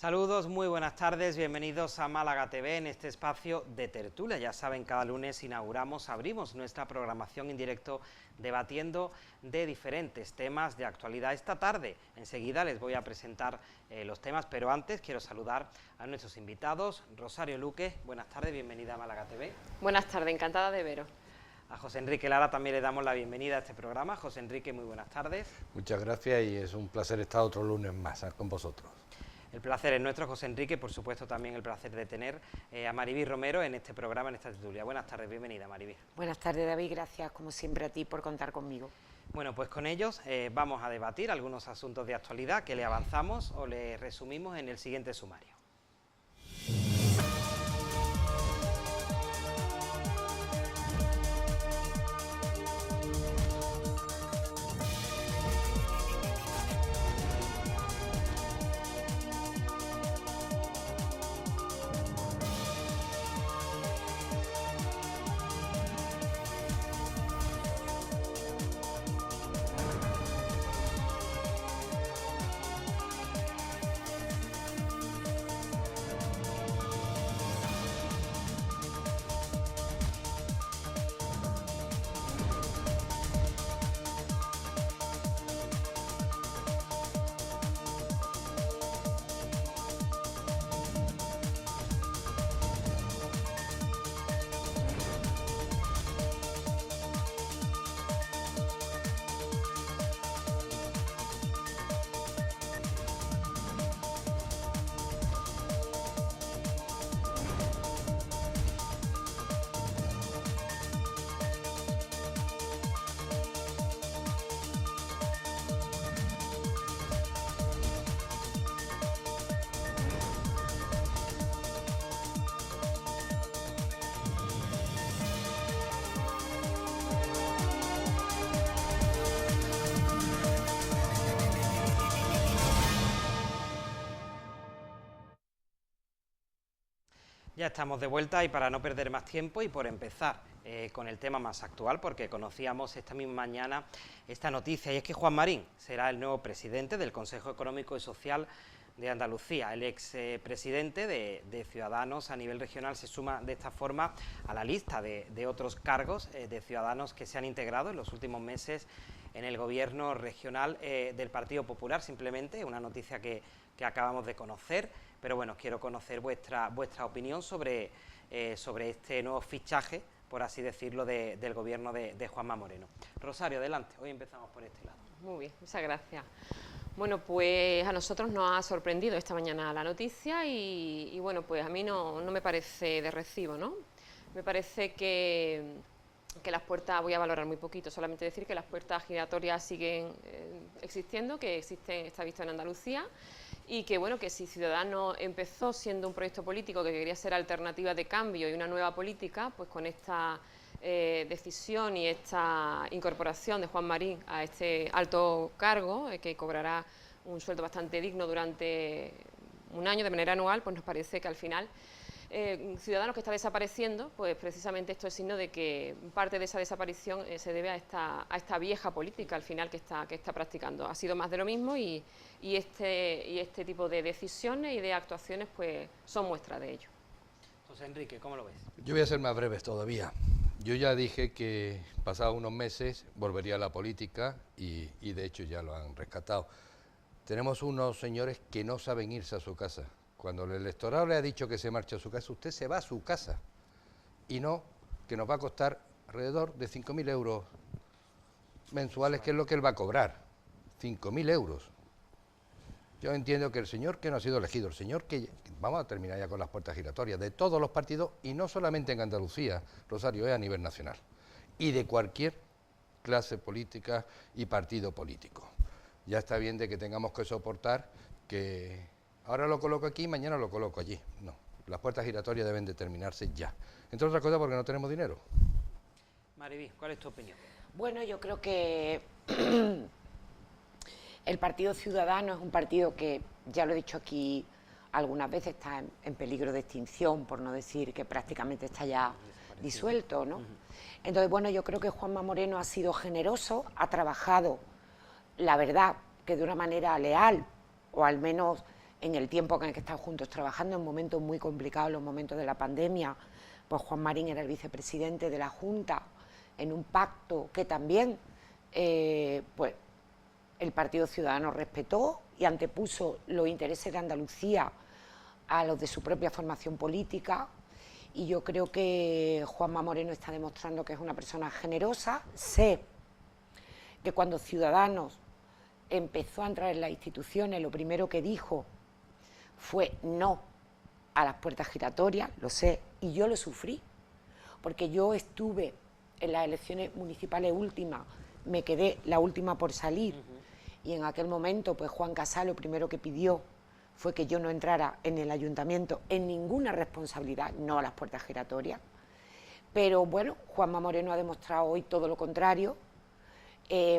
Saludos, muy buenas tardes, bienvenidos a Málaga TV en este espacio de tertulia. Ya saben, cada lunes abrimos nuestra programación en directo debatiendo de diferentes temas de actualidad. Esta tarde, enseguida les voy a presentar los temas, pero antes quiero saludar a nuestros invitados. Rosario Luque, buenas tardes, bienvenida a Málaga TV. Buenas tardes, encantada de veros. A José Enrique Lara también le damos la bienvenida a este programa. José Enrique, muy buenas tardes. Muchas gracias y es un placer estar otro lunes más con vosotros. El placer es nuestro, José Enrique, y por supuesto también el placer de tener a Maribí Romero en este programa, en esta tertulia. Buenas tardes, bienvenida, Maribí. Buenas tardes, David, gracias como siempre a ti por contar conmigo. Bueno, pues con ellos vamos a debatir algunos asuntos de actualidad que le avanzamos o le resumimos en el siguiente sumario. Ya estamos de vuelta y para no perder más tiempo y por empezar con el tema más actual, porque conocíamos esta misma mañana esta noticia, y es que Juan Marín será el nuevo presidente del Consejo Económico y Social de Andalucía. El expresidente de Ciudadanos a nivel regional se suma de esta forma a la lista de otros cargos de ciudadanos que se han integrado en los últimos meses en el gobierno regional del Partido Popular. Simplemente una noticia que acabamos de conocer, pero bueno, quiero conocer vuestra opinión sobre este nuevo fichaje, por así decirlo, del gobierno de Juanma Moreno. Rosario, adelante, hoy empezamos por este lado. Muy bien, muchas gracias. Bueno, pues a nosotros nos ha sorprendido esta mañana la noticia y bueno, pues a mí no me parece de recibo, ¿no? Me parece que las puertas, voy a valorar muy poquito, solamente decir que las puertas giratorias siguen existiendo, que existen, está visto en Andalucía, y que bueno, que si Ciudadanos empezó siendo un proyecto político que quería ser alternativa de cambio y una nueva política, pues con esta decisión y esta incorporación de Juan Marín a este alto cargo, que cobrará un sueldo bastante digno durante un año de manera anual, pues nos parece que al final Ciudadanos que está desapareciendo, pues precisamente esto es signo de que parte de esa desaparición se debe a esta vieja política al final que está practicando. Ha sido más de lo mismo y este tipo de decisiones y de actuaciones pues son muestra de ello. José Enrique, ¿cómo lo ves? Yo voy a ser más breve todavía. Yo ya dije que pasados unos meses volvería a la política y de hecho ya lo han rescatado. Tenemos unos señores que no saben irse a su casa. Cuando el electorado le ha dicho que se marche a su casa, usted se va a su casa y no que nos va a costar alrededor de 5.000 euros mensuales, que es lo que él va a cobrar. 5.000 euros. Yo entiendo que el señor que no ha sido elegido, el señor que... Vamos a terminar ya con las puertas giratorias de todos los partidos y no solamente en Andalucía, Rosario, es a nivel nacional. Y de cualquier clase política y partido político. Ya está bien de que tengamos que soportar que ahora lo coloco aquí, mañana lo coloco allí. No, las puertas giratorias deben determinarse ya. Entre otras cosas porque no tenemos dinero. Maribí, ¿cuál es tu opinión? Bueno, yo creo que el Partido Ciudadano es un partido que, ya lo he dicho aquí algunas veces, está en peligro de extinción, por no decir que prácticamente está ya disuelto, ¿no? Entonces, bueno, yo creo que Juanma Moreno ha sido generoso, ha trabajado, la verdad, que de una manera leal, o al menos en el tiempo en el que estamos juntos trabajando, en momentos muy complicados, los momentos de la pandemia, pues Juan Marín era el vicepresidente de la Junta, en un pacto que también pues el Partido Ciudadano respetó y antepuso los intereses de Andalucía a los de su propia formación política, y yo creo que Juanma Moreno está demostrando que es una persona generosa. Sé que cuando Ciudadanos empezó a entrar en las instituciones, lo primero que dijo fue no a las puertas giratorias, lo sé, y yo lo sufrí, porque yo estuve en las elecciones municipales últimas, me quedé la última por salir, y en aquel momento pues Juan Casal lo primero que pidió fue que yo no entrara en el ayuntamiento en ninguna responsabilidad, no a las puertas giratorias. Pero bueno, Juanma Moreno ha demostrado hoy todo lo contrario.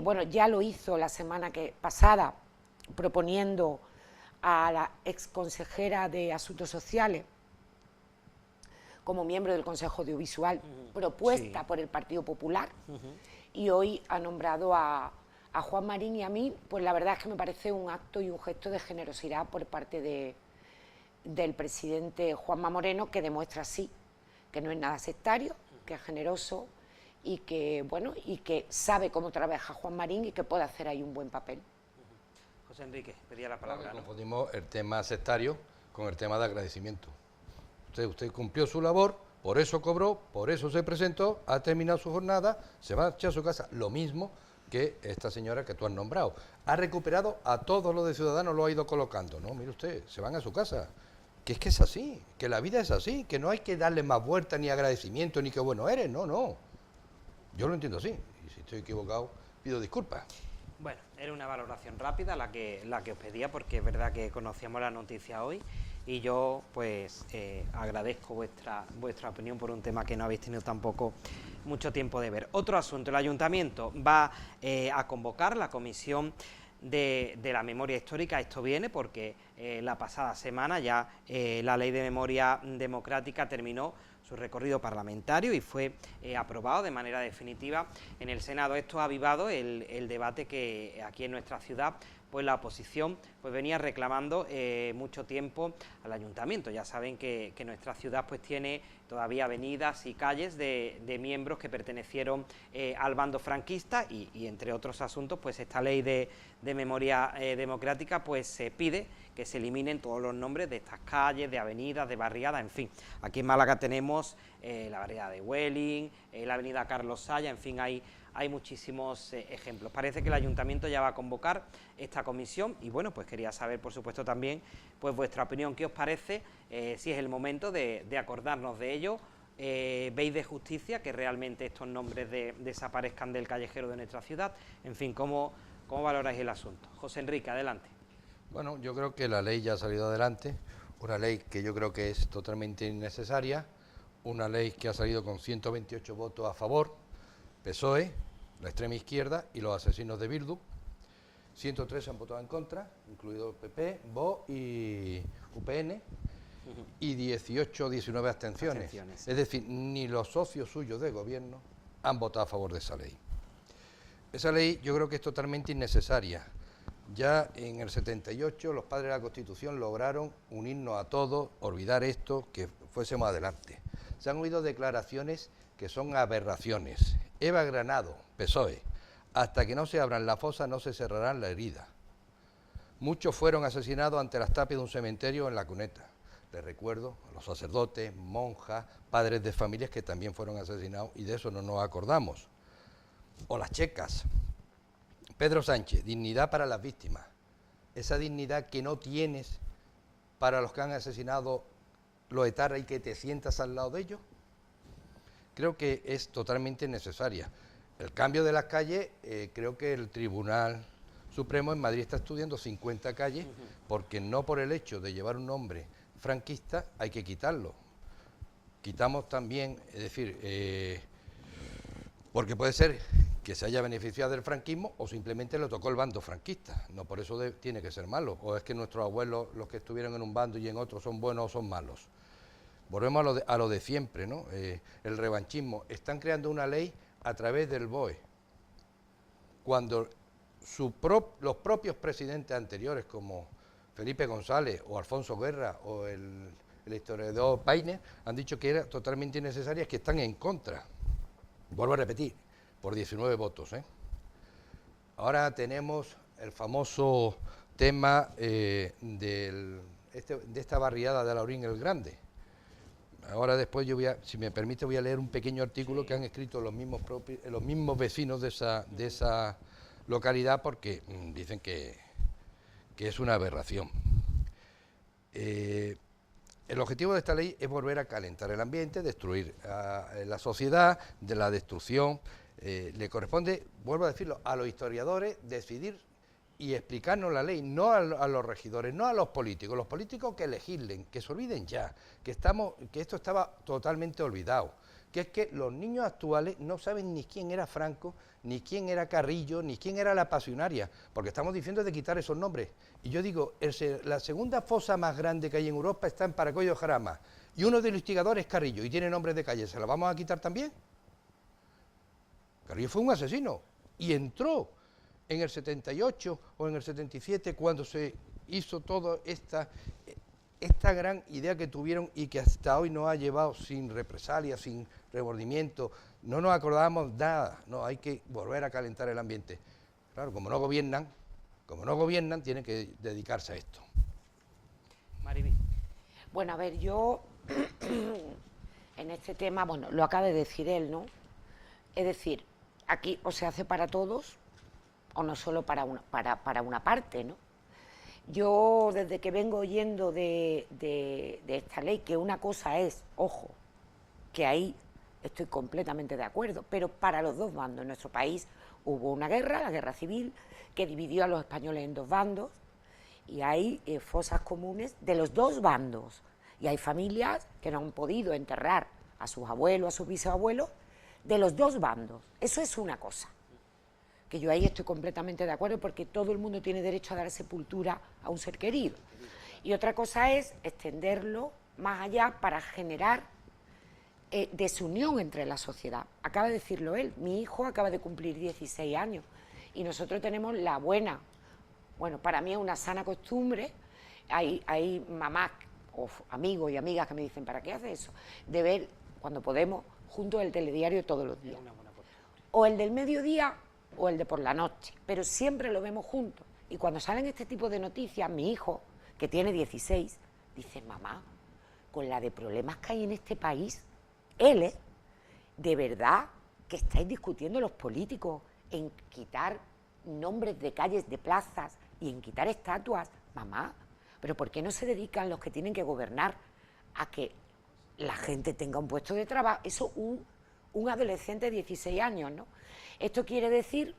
Bueno, ya lo hizo la semana pasada proponiendo a la exconsejera de Asuntos Sociales como miembro del Consejo Audiovisual, propuesta por el Partido Popular, y hoy ha nombrado a Juan Marín, y a mí, pues la verdad es que me parece un acto y un gesto de generosidad por parte del presidente Juanma Moreno, que demuestra así que no es nada sectario, que es generoso y que, bueno, y que sabe cómo trabaja Juan Marín y que puede hacer ahí un buen papel. José Enrique, pedía la palabra. Confundimos el tema sectario con el tema de agradecimiento. Usted cumplió su labor, por eso cobró, por eso se presentó, ha terminado su jornada, se va a echar a su casa. Lo mismo que esta señora que tú has nombrado. Ha recuperado a todos los de Ciudadanos, lo ha ido colocando. No, mire usted, se van a su casa. Que es que es así, que la vida es así, que no hay que darle más vuelta, ni agradecimiento, ni qué bueno eres, no. Yo lo entiendo así, y si estoy equivocado, pido disculpas. Bueno, era una valoración rápida la que os pedía, porque es verdad que conocíamos la noticia hoy, y yo pues agradezco vuestra opinión por un tema que no habéis tenido tampoco mucho tiempo de ver. Otro asunto: el Ayuntamiento va a convocar la comisión de la memoria histórica. Esto viene porque la pasada semana ya la Ley de Memoria Democrática terminó su recorrido parlamentario y fue aprobado de manera definitiva en el Senado. Esto ha avivado el debate que aquí en nuestra ciudad pues la oposición pues venía reclamando mucho tiempo al Ayuntamiento. Ya saben que nuestra ciudad pues tiene todavía avenidas y calles de miembros que pertenecieron al bando franquista, y entre otros asuntos pues esta ley de memoria democrática pues pide que se eliminen todos los nombres de estas calles, de avenidas, de barriadas, en fin. Aquí en Málaga tenemos la barriada de Welling, la avenida Carlos Saya, en fin, hay muchísimos ejemplos. Parece que el Ayuntamiento ya va a convocar esta comisión, y bueno, pues quería saber, por supuesto, también pues vuestra opinión. ¿Qué os parece? Si es el momento de acordarnos de ello. ¿Veis de justicia que realmente estos nombres desaparezcan del callejero de nuestra ciudad? En fin, ¿cómo valoráis el asunto? José Enrique, adelante. Bueno, yo creo que la ley ya ha salido adelante, una ley que yo creo que es totalmente innecesaria, una ley que ha salido con 128 votos a favor, PSOE, la extrema izquierda y los asesinos de Bildu. 103 han votado en contra, incluido el PP, VOX y UPN, y 18 o 19 abstenciones. Es decir, ni los socios suyos de gobierno han votado a favor de esa ley. Esa ley yo creo que es totalmente innecesaria. Ya en el 78 los padres de la Constitución lograron unirnos a todos, olvidar esto, que fuésemos adelante. Se han oído declaraciones que son aberraciones. Eva Granado, PSOE: hasta que no se abran las fosas no se cerrarán la herida. Muchos fueron asesinados ante las tapias de un cementerio en La Cuneta. Les recuerdo a los sacerdotes, monjas, padres de familias que también fueron asesinados, y de eso no nos acordamos. O las checas. Pedro Sánchez: dignidad para las víctimas. Esa dignidad que no tienes para los que han asesinado los etarras y que te sientas al lado de ellos. Creo que es totalmente necesaria. El cambio de las calles, creo que el Tribunal Supremo en Madrid está estudiando 50 calles, porque no por el hecho de llevar un nombre franquista hay que quitarlo. Quitamos también, es decir, porque puede ser que se haya beneficiado del franquismo o simplemente le tocó el bando franquista. No por eso tiene que ser malo. O es que nuestros abuelos, los que estuvieron en un bando y en otro, son buenos o son malos. Volvemos a lo de siempre, ¿no? El revanchismo. Están creando una ley a través del BOE, cuando los propios presidentes anteriores, como Felipe González o Alfonso Guerra o el historiador Paine han dicho que era totalmente innecesarias, que están en contra. Vuelvo a repetir, por 19 votos. Ahora tenemos el famoso tema de esta barriada de Laurín el Grande. Ahora después yo si me permite, voy a leer un pequeño artículo que han escrito los mismos vecinos de esa localidad, porque dicen que es una aberración. El objetivo de esta ley es volver a calentar el ambiente, destruir la sociedad, de la destrucción. Le corresponde, vuelvo a decirlo, a los historiadores decidir y explicarnos la ley, no a los regidores, no a los políticos que legislen, que se olviden ya, que esto estaba totalmente olvidado, que es que los niños actuales no saben ni quién era Franco, ni quién era Carrillo, ni quién era la Pasionaria, porque estamos diciendo de quitar esos nombres. Y yo digo, la segunda fosa más grande que hay en Europa está en Paracuello Jarama, y uno de los instigadores es Carrillo, y tiene nombre de calle, ¿se la vamos a quitar también? Carrillo fue un asesino, y entró en el 78 o en el 77, cuando se hizo toda esta gran idea que tuvieron y que hasta hoy nos ha llevado sin represalias, sin remordimiento, no nos acordábamos nada, no, hay que volver a calentar el ambiente. Claro, como no gobiernan, tienen que dedicarse a esto. Mariby. Bueno, a ver, yo en este tema, bueno, lo acaba de decir él, ¿no? Es decir, aquí o se hace para todos o no solo para una parte, ¿no? Yo, desde que vengo oyendo de esta ley, que una cosa es, ojo, que ahí estoy completamente de acuerdo, pero para los dos bandos. En nuestro país hubo una guerra, la guerra civil, que dividió a los españoles en dos bandos, y hay fosas comunes de los dos bandos, y hay familias que no han podido enterrar a sus abuelos, a sus bisabuelos, de los dos bandos. Eso es una cosa, que yo ahí estoy completamente de acuerdo, porque todo el mundo tiene derecho a dar sepultura a un ser querido. Y otra cosa es extenderlo más allá para generar desunión entre la sociedad. Acaba de decirlo él, mi hijo acaba de cumplir 16 años y nosotros tenemos la buena, bueno, para mí es una sana costumbre, hay mamás o amigos y amigas que me dicen, ¿para qué haces eso? De ver, cuando podemos, juntos el telediario todos los días. O el del mediodía o el de por la noche, pero siempre lo vemos juntos. Y cuando salen este tipo de noticias, mi hijo, que tiene 16, dice, mamá, con la de problemas que hay en este país, de verdad que estáis discutiendo los políticos en quitar nombres de calles, de plazas y en quitar estatuas. Mamá, pero ¿por qué no se dedican los que tienen que gobernar a que la gente tenga un puesto de trabajo? Eso un adolescente de 16 años, ¿no? Esto quiere decir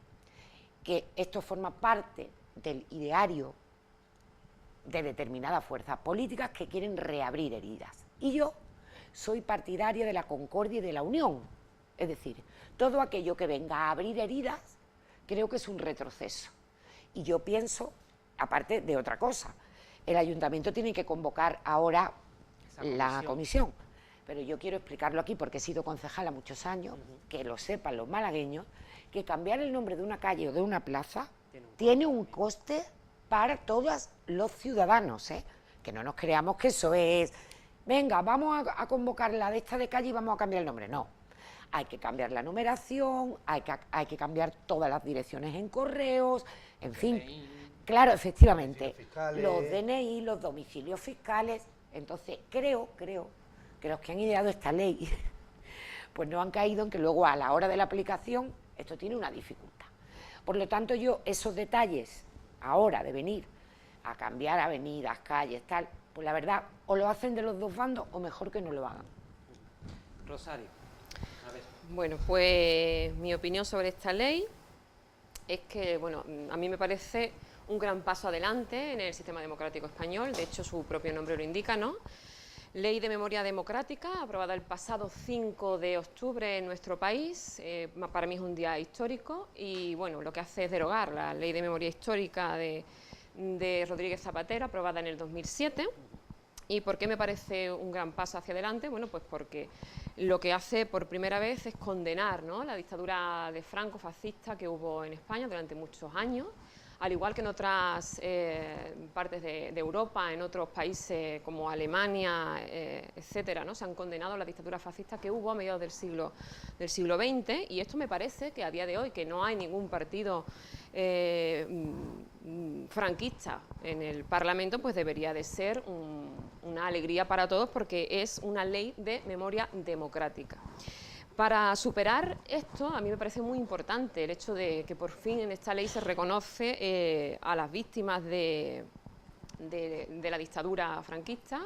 que esto forma parte del ideario de determinadas fuerzas políticas que quieren reabrir heridas. Y yo soy partidaria de la concordia y de la unión. Es decir, todo aquello que venga a abrir heridas creo que es un retroceso. Y yo pienso, aparte de otra cosa, el ayuntamiento tiene que convocar ahora la comisión. Pero yo quiero explicarlo aquí porque he sido concejala muchos años, que lo sepan los malagueños, que cambiar el nombre de una calle o de una plaza tiene un coste para todos los ciudadanos, ¿eh? Que no nos creamos que eso es, venga, vamos a convocar la de esta de calle y vamos a cambiar el nombre. No, hay que cambiar la numeración, hay que cambiar todas las direcciones en correos, en fin, claro, efectivamente, los DNI, los domicilios fiscales. Entonces creo que los que han ideado esta ley pues no han caído en que luego a la hora de la aplicación esto tiene una dificultad. Por lo tanto, yo esos detalles ahora de venir a cambiar avenidas, calles, tal, pues la verdad, o lo hacen de los dos bandos o mejor que no lo hagan. Rosario, a ver. Bueno, pues mi opinión sobre esta ley es que, bueno, a mí me parece un gran paso adelante en el sistema democrático español, de hecho su propio nombre lo indica, ¿no? Ley de Memoria Democrática, aprobada el pasado 5 de octubre en nuestro país, para mí es un día histórico y bueno, lo que hace es derogar la Ley de Memoria Histórica de Rodríguez Zapatero, aprobada en el 2007. ¿Y por qué me parece un gran paso hacia adelante? Bueno, pues porque lo que hace por primera vez es condenar, ¿no?, la dictadura de Franco fascista que hubo en España durante muchos años. al igual que en otras partes de Europa, en otros países como Alemania, etcétera, ¿no? Se han condenado la dictadura fascista que hubo a mediados del siglo XX, y esto me parece que a día de hoy, que no hay ningún partido franquista en el Parlamento, pues debería de ser una alegría para todos, porque es una ley de memoria democrática. Para superar esto, a mí me parece muy importante el hecho de que por fin en esta ley se reconoce a las víctimas de la dictadura franquista,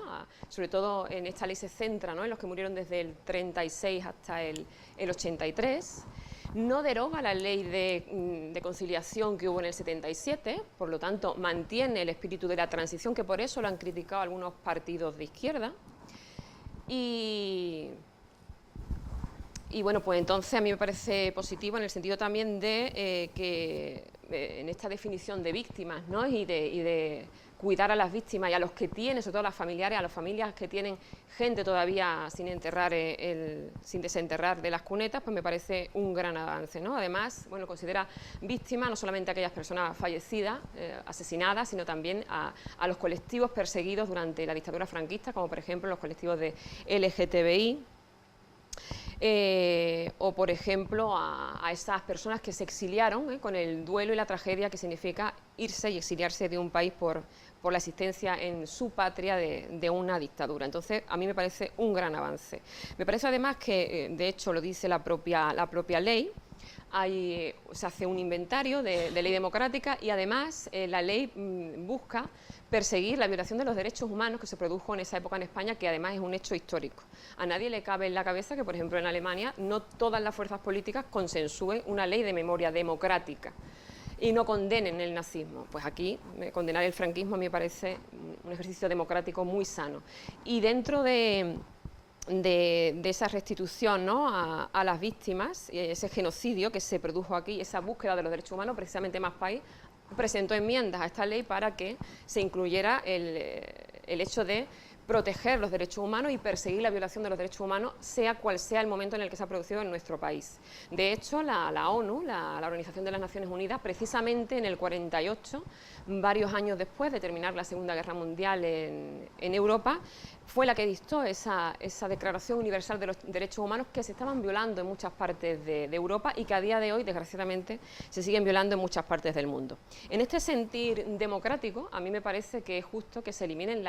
sobre todo en esta ley se centra, ¿no?, en los que murieron desde el 36 hasta el 83. No deroga la ley de conciliación que hubo en el 77, por lo tanto mantiene el espíritu de la transición, que por eso lo han criticado algunos partidos de izquierda. Y bueno, pues entonces a mí me parece positivo en el sentido también de que en esta definición de víctimas, ¿no?, y de cuidar a las víctimas y a los que tienen, sobre todo a las familiares, a las familias que tienen gente todavía sin enterrar, sin desenterrar de las cunetas, pues me parece un gran avance, ¿no? Además, bueno, considera víctimas no solamente a aquellas personas fallecidas, asesinadas, sino también a los colectivos perseguidos durante la dictadura franquista, como por ejemplo los colectivos de LGTBI, o por ejemplo a esas personas que se exiliaron, con el duelo y la tragedia que significa irse y exiliarse de un país por la existencia en su patria de una dictadura. Entonces, a mí me parece un gran avance. Me parece además que, de hecho, lo dice la propia ley, se hace un inventario de ley democrática, y además la ley busca perseguir la violación de los derechos humanos que se produjo en esa época en España, que además es un hecho histórico. A nadie le cabe en la cabeza que, por ejemplo, en Alemania no todas las fuerzas políticas consensúen una ley de memoria democrática y no condenen el nazismo. Pues aquí condenar el franquismo me parece un ejercicio democrático muy sano. Y dentro de esa restitución, ¿no?, a las víctimas, ese genocidio que se produjo aquí, esa búsqueda de los derechos humanos, precisamente Más País presentó enmiendas a esta ley para que se incluyera el hecho de proteger los derechos humanos y perseguir la violación de los derechos humanos, sea cual sea el momento en el que se ha producido en nuestro país. De hecho, la ONU, la Organización de las Naciones Unidas, precisamente en el 48, varios años después de terminar la Segunda Guerra Mundial en Europa, fue la que dictó esa Declaración Universal de los Derechos Humanos, que se estaban violando en muchas partes de Europa y que a día de hoy, desgraciadamente, se siguen violando en muchas partes del mundo. En este sentir democrático, a mí me parece que es justo que se eliminen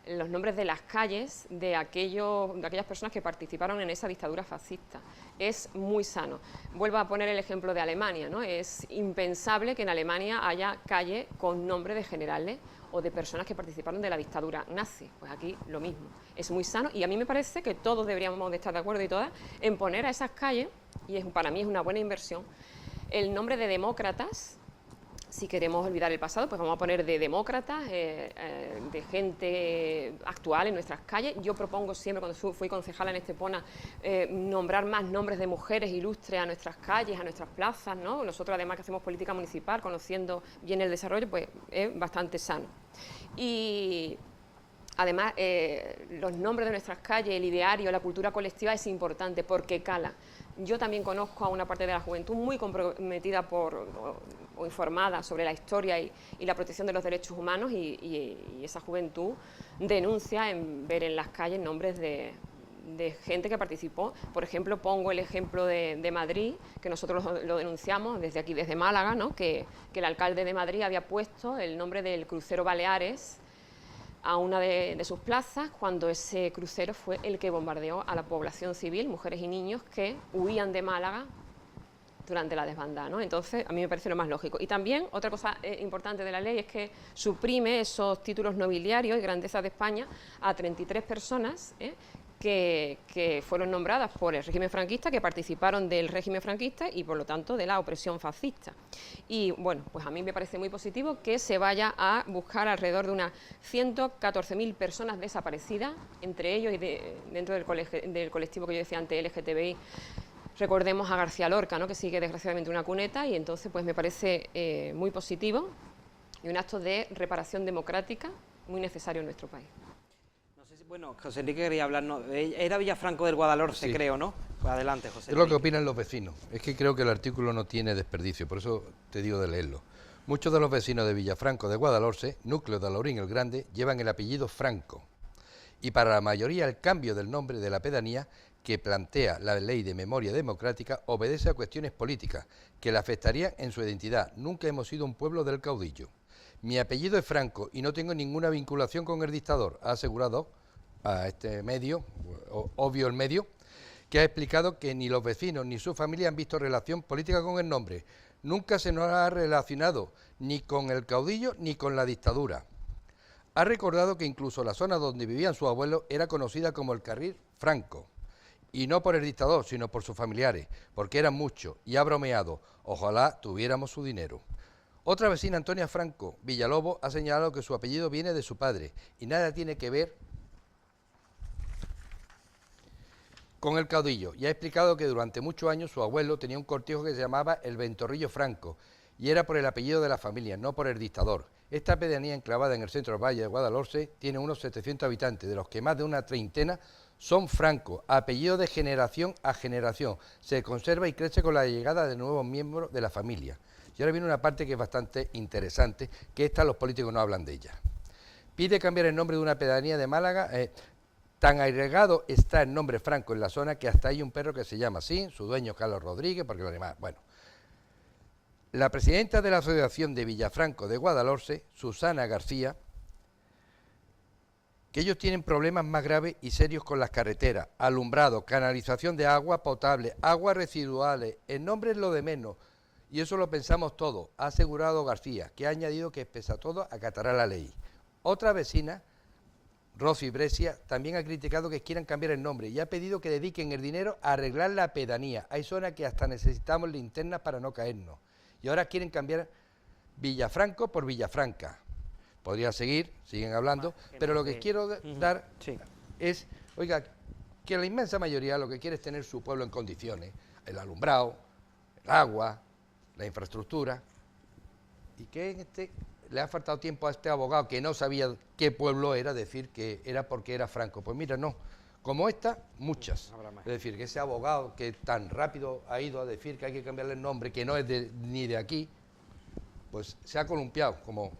los nombres de las calles de aquellas personas que participaron en esa dictadura fascista. Es muy sano. Vuelvo a poner el ejemplo de Alemania, ¿no? Es impensable que en Alemania haya calle con nombre de generales o de personas que participaron de la dictadura nazi. Pues aquí lo mismo. Es muy sano, y a mí me parece que todos deberíamos de estar de acuerdo, y todas, en poner a esas calles, y para mí es una buena inversión, el nombre de demócratas. Si queremos olvidar el pasado, pues vamos a poner de demócratas, de gente actual en nuestras calles. Yo propongo siempre, cuando fui concejala en Estepona, nombrar más nombres de mujeres ilustres a nuestras calles, a nuestras plazas, ¿no? Nosotros, además, que hacemos política municipal, conociendo bien el desarrollo, pues es bastante sano. Y además, los nombres de nuestras calles, el ideario, la cultura colectiva es importante porque cala. Yo también conozco a una parte de la juventud muy comprometida o informada sobre la historia y la protección de los derechos humanos, y esa juventud denuncia en ver en las calles nombres de gente que participó. Por ejemplo, pongo el ejemplo de Madrid, que nosotros lo denunciamos desde aquí, desde Málaga, ¿no?, que el alcalde de Madrid había puesto el nombre del crucero Baleares a una de sus plazas, cuando ese crucero fue el que bombardeó a la población civil, mujeres y niños que huían de Málaga durante la desbandada, ¿no? Entonces, a mí me parece lo más lógico. Y también, otra cosa importante de la ley es que suprime esos títulos nobiliarios y grandezas de España a 33 personas, que fueron nombradas por el régimen franquista, que participaron del régimen franquista y, por lo tanto, de la opresión fascista. Y, bueno, pues a mí me parece muy positivo que se vaya a buscar alrededor de unas 114.000 personas desaparecidas, entre ellos y dentro del colectivo que yo decía antes, LGTBI. Recordemos a García Lorca, ¿no?, que sigue desgraciadamente una cuneta, y entonces pues me parece muy positivo y un acto de reparación democrática muy necesario en nuestro país. Bueno, José Enrique quería hablarnos. Era Villafranco del Guadalhorce, sí, creo, ¿no? Pues adelante, José Enrique. Es lo que opinan los vecinos. Es que creo que el artículo no tiene desperdicio, por eso te digo de leerlo. Muchos de los vecinos de Villafranco de Guadalhorce, núcleo de Alhaurín el Grande, llevan el apellido Franco. Y para la mayoría el cambio del nombre de la pedanía que plantea la Ley de Memoria Democrática obedece a cuestiones políticas que le afectarían en su identidad. Nunca hemos sido un pueblo del caudillo. Mi apellido es Franco y no tengo ninguna vinculación con el dictador, ha asegurado a este medio, obvio el medio, que ha explicado que ni los vecinos ni su familia han visto relación política con el nombre. Nunca se nos ha relacionado ni con el caudillo ni con la dictadura. Ha recordado que incluso la zona donde vivían sus abuelos era conocida como el Carril Franco. Y no por el dictador, sino por sus familiares, porque eran muchos, y ha bromeado, ojalá tuviéramos su dinero. Otra vecina, Antonia Franco Villalobos, ha señalado que su apellido viene de su padre y nada tiene que ver con el caudillo, y ha explicado que durante muchos años su abuelo tenía un cortijo que se llamaba el Ventorrillo Franco, y era por el apellido de la familia, no por el dictador. Esta pedanía enclavada en el centro del Valle de Guadalhorce tiene unos 700 habitantes, de los que más de una treintena son francos, apellido de generación a generación. Se conserva y crece con la llegada de nuevos miembros de la familia. Y ahora viene una parte que es bastante interesante, que esta los políticos no hablan de ella. Pide cambiar el nombre de una pedanía de Málaga. Tan agregado está el nombre Franco en la zona que hasta hay un perro que se llama así, su dueño Carlos Rodríguez, porque lo demás, bueno. La presidenta de la Asociación de Villafranco de Guadalhorce, Susana García, que ellos tienen problemas más graves y serios con las carreteras, alumbrado, canalización de agua potable, aguas residuales, el nombre es lo de menos, y eso lo pensamos todos, ha asegurado García, que ha añadido que pese a todo acatará la ley. Otra vecina, Rosy Brescia, también ha criticado que quieran cambiar el nombre y ha pedido que dediquen el dinero a arreglar la pedanía. Hay zonas que hasta necesitamos linternas para no caernos. Y ahora quieren cambiar Villafranco por Villafranca. Podría seguir, siguen hablando, pero lo que quiero dar es, oiga, que la inmensa mayoría lo que quiere es tener su pueblo en condiciones, el alumbrado, el agua, la infraestructura, y que en le ha faltado tiempo a este abogado que no sabía qué pueblo era decir que era porque era Franco. Pues mira, no, como esta, muchas. Es decir, que ese abogado que tan rápido ha ido a decir que hay que cambiarle el nombre, que no es ni de aquí, pues se ha columpiado, como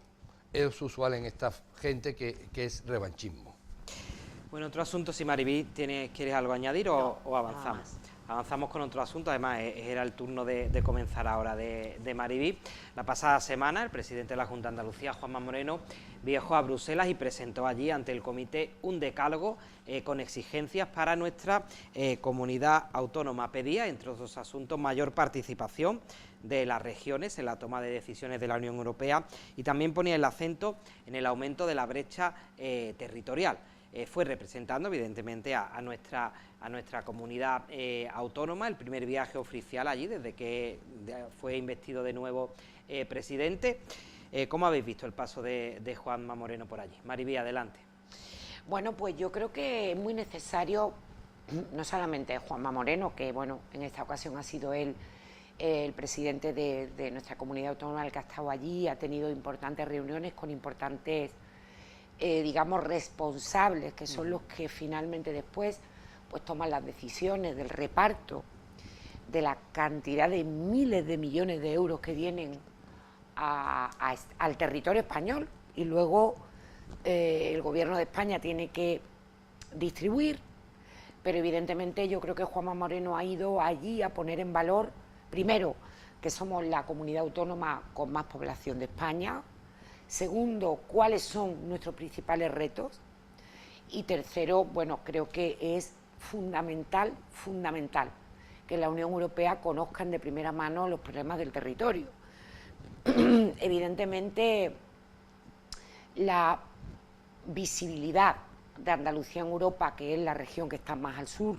es usual en esta gente que es revanchismo. Bueno, otro asunto, si Mariví ¿quieres algo añadir o avanzamos? Avanzamos con otro asunto, además era el turno de comenzar ahora de Mariví. La pasada semana el presidente de la Junta de Andalucía, Juanma Moreno, viajó a Bruselas y presentó allí ante el comité un decálogo con exigencias para nuestra comunidad autónoma. Pedía, entre otros asuntos, mayor participación de las regiones en la toma de decisiones de la Unión Europea y también ponía el acento en el aumento de la brecha territorial. Fue representando evidentemente a nuestra comunidad autónoma, el primer viaje oficial allí desde que fue investido de nuevo presidente. ¿Cómo habéis visto el paso de Juanma Moreno por allí? Mariví, adelante. Bueno, pues yo creo que es muy necesario, no solamente Juanma Moreno, que bueno, en esta ocasión ha sido él el presidente de nuestra comunidad autónoma el que ha estado allí, ha tenido importantes reuniones con importantes digamos, responsables, que son los que finalmente después pues toman las decisiones del reparto de la cantidad de miles de millones de euros que vienen al territorio español y luego el gobierno de España tiene que distribuir, pero evidentemente yo creo que Juanma Moreno ha ido allí a poner en valor, primero, que somos la comunidad autónoma con más población de España. Segundo, cuáles son nuestros principales retos. Y tercero, bueno, creo que es fundamental que la Unión Europea conozcan de primera mano los problemas del territorio. Evidentemente, la visibilidad de Andalucía en Europa, que es la región que está más al sur,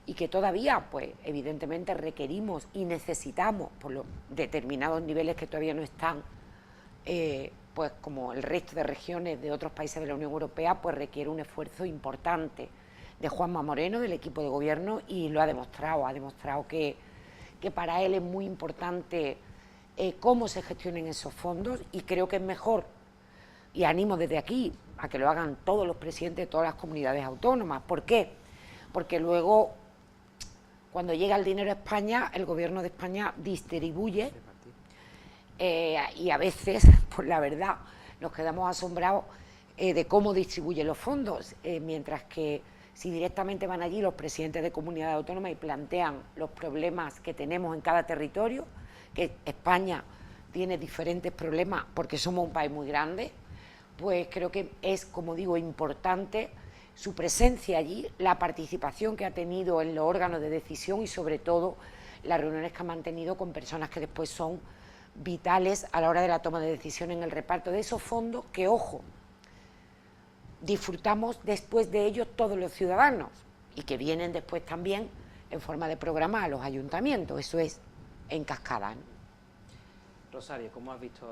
y que todavía, pues, evidentemente requerimos y necesitamos, por los determinados niveles que todavía no están, pues como el resto de regiones de otros países de la Unión Europea, pues requiere un esfuerzo importante de Juanma Moreno, del equipo de gobierno, y lo ha demostrado que para él es muy importante cómo se gestionen esos fondos, y creo que es mejor, y animo desde aquí a que lo hagan todos los presidentes de todas las comunidades autónomas. ¿Por qué? Porque luego, cuando llega el dinero a España, el gobierno de España distribuye y a veces, pues la verdad, nos quedamos asombrados de cómo distribuye los fondos, mientras que si directamente van allí los presidentes de comunidades autónomas y plantean los problemas que tenemos en cada territorio, que España tiene diferentes problemas porque somos un país muy grande, pues creo que es, como digo, importante su presencia allí, la participación que ha tenido en los órganos de decisión y sobre todo las reuniones que ha mantenido con personas que después son vitales a la hora de la toma de decisión en el reparto de esos fondos que, ojo, disfrutamos después de ellos todos los ciudadanos y que vienen después también en forma de programa a los ayuntamientos, eso es en cascada, ¿no? Rosario, ¿cómo has visto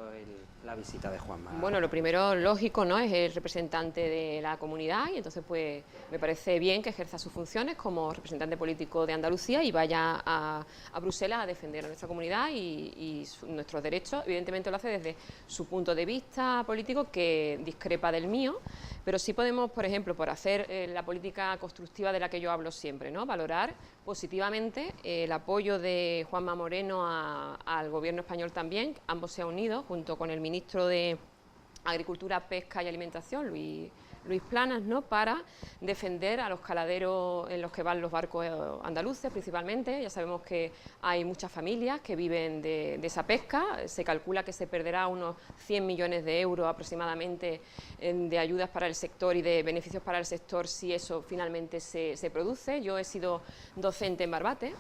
la visita de Juanma? Bueno, lo primero lógico, ¿no?, es el representante de la comunidad y entonces pues me parece bien que ejerza sus funciones como representante político de Andalucía y vaya a Bruselas a defender a nuestra comunidad y nuestros derechos. Evidentemente lo hace desde su punto de vista político, que discrepa del mío, pero sí podemos, por ejemplo, por hacer la política constructiva de la que yo hablo siempre, ¿no?, valorar positivamente el apoyo de Juanma Moreno al gobierno español también. Ambos se han unido junto con el ministro de Agricultura, Pesca y Alimentación, Luis Planas, ¿no?, para defender a los caladeros en los que van los barcos andaluces principalmente. Ya sabemos que hay muchas familias que viven de esa pesca. Se calcula que se perderá unos 100 millones de euros aproximadamente de ayudas para el sector y de beneficios para el sector si eso finalmente se produce. Yo he sido docente en Barbate,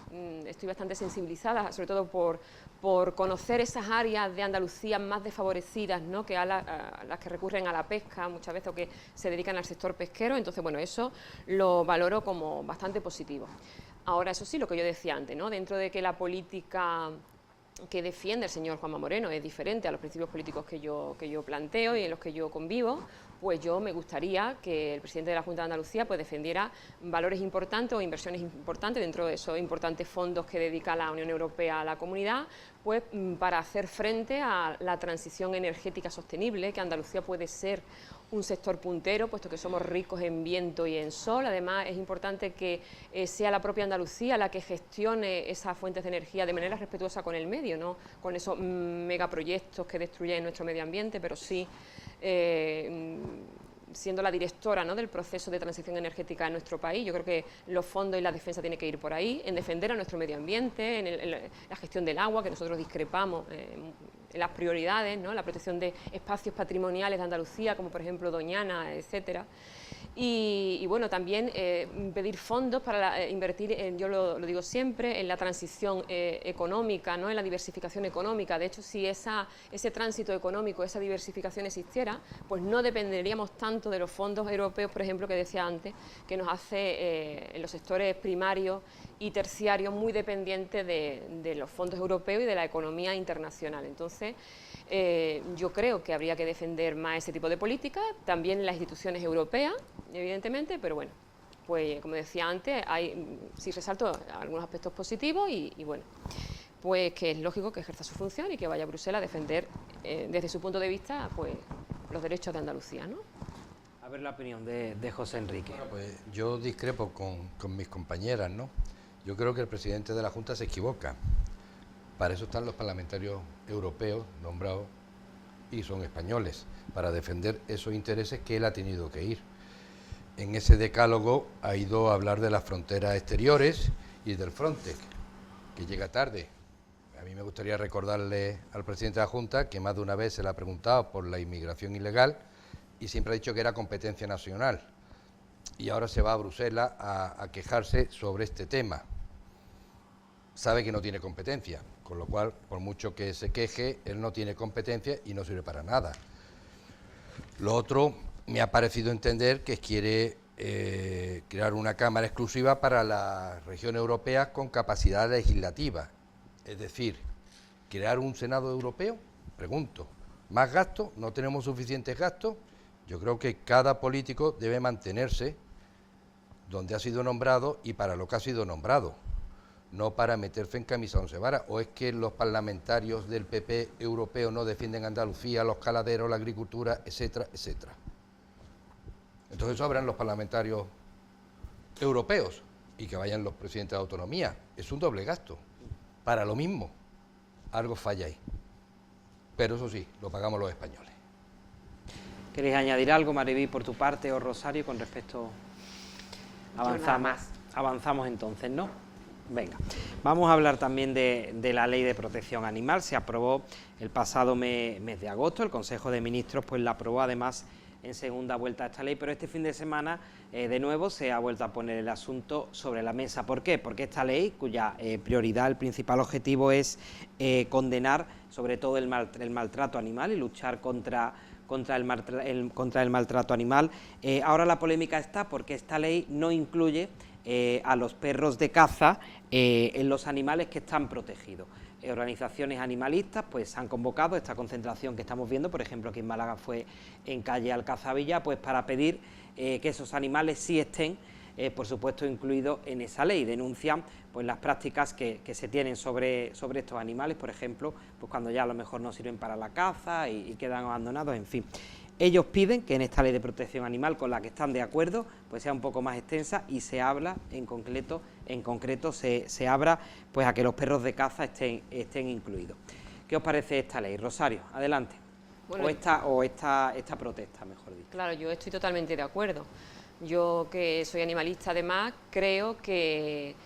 estoy bastante sensibilizada, sobre todo por conocer esas áreas de Andalucía más desfavorecidas, ¿no?, que a las que recurren a la pesca muchas veces o que se dedican al sector pesquero. Entonces, bueno, eso lo valoro como bastante positivo. Ahora, eso sí, lo que yo decía antes, ¿no?, dentro de que la política que defiende el señor Juanma Moreno es diferente a los principios políticos que yo planteo y en los que yo convivo, pues yo me gustaría que el presidente de la Junta de Andalucía pues defendiera valores importantes o inversiones importantes dentro de esos importantes fondos que dedica la Unión Europea a la comunidad, pues para hacer frente a la transición energética sostenible, que Andalucía puede ser un sector puntero, puesto que somos ricos en viento y en sol. Además, es importante que sea la propia Andalucía la que gestione esas fuentes de energía de manera respetuosa con el medio, no con esos megaproyectos que destruyen nuestro medio ambiente, pero sí siendo la directora, ¿no?, del proceso de transición energética en nuestro país. Yo creo que los fondos y la defensa tienen que ir por ahí, en defender a nuestro medio ambiente, en la gestión del agua, que nosotros discrepamos en las prioridades, ¿no?, la protección de espacios patrimoniales de Andalucía, como por ejemplo Doñana, etcétera. Y bueno, también pedir fondos para invertir, yo lo digo siempre, en la transición económica, ¿no?, en la diversificación económica. De hecho, si ese tránsito económico, esa diversificación existiera, pues no dependeríamos tanto de los fondos europeos, por ejemplo, que decía antes, que nos hace en los sectores primarios y terciarios muy dependientes de los fondos europeos y de la economía internacional. Entonces, yo creo que habría que defender más ese tipo de políticas, también las instituciones europeas, evidentemente, pero bueno, pues como decía antes, sí resalto algunos aspectos positivos y bueno, pues que es lógico que ejerza su función y que vaya a Bruselas a defender desde su punto de vista pues los derechos de Andalucía, ¿no? A ver la opinión de José Enrique. Bueno, pues yo discrepo con mis compañeras, ¿no? Yo creo que el presidente de la Junta se equivoca. Para eso están los parlamentarios europeos nombrados y son españoles, para defender esos intereses que él ha tenido que ir. En ese decálogo ha ido a hablar de las fronteras exteriores y del Frontex, que llega tarde. A mí me gustaría recordarle al presidente de la Junta que más de una vez se le ha preguntado por la inmigración ilegal y siempre ha dicho que era competencia nacional. Y ahora se va a Bruselas a quejarse sobre este tema. Sabe que no tiene competencia, con lo cual, por mucho que se queje, él no tiene competencia y no sirve para nada. Lo otro, me ha parecido entender que quiere crear una cámara exclusiva para las regiones europeas con capacidad legislativa. Es decir, crear un Senado europeo, pregunto, ¿más gastos? ¿No tenemos suficientes gastos? Yo creo que cada político debe mantenerse donde ha sido nombrado y para lo que ha sido nombrado, no para meterse en camisa once varas. ¿O es que los parlamentarios del PP europeo no defienden Andalucía, los caladeros, la agricultura, etcétera, etcétera? Entonces sobran los parlamentarios europeos y que vayan los presidentes de autonomía. Es un doble gasto, para lo mismo. Algo falla ahí. pero eso sí, lo pagamos los españoles. ¿Queréis añadir algo, Mariví, por tu parte, o Rosario, con respecto? Avanzamos entonces, ¿no? Venga, vamos a hablar también de la Ley de Protección Animal. Se aprobó el pasado mes de agosto, el Consejo de Ministros pues la aprobó además en segunda vuelta esta ley, pero este fin de semana de nuevo se ha vuelto a poner el asunto sobre la mesa. ¿Por qué? Porque esta ley, cuya prioridad, el principal objetivo es condenar sobre todo el maltrato animal y luchar contra el maltrato animal. Ahora la polémica está porque esta ley no incluye a los perros de caza en los animales que están protegidos. Organizaciones animalistas pues han convocado esta concentración que estamos viendo, por ejemplo aquí en Málaga fue en calle Alcazabilla, pues para pedir que esos animales sí estén por supuesto incluidos en esa ley. Denuncian pues las prácticas que se tienen sobre estos animales, por ejemplo, pues cuando ya a lo mejor no sirven para la caza y quedan abandonados, en fin. Ellos piden que en esta ley de protección animal, con la que están de acuerdo, pues sea un poco más extensa y se habla en concreto se abra pues a que los perros de caza estén incluidos. ¿Qué os parece esta ley? Rosario, adelante. Bueno, o esta protesta, mejor dicho. Claro, yo estoy totalmente de acuerdo. Yo, que soy animalista además, creo que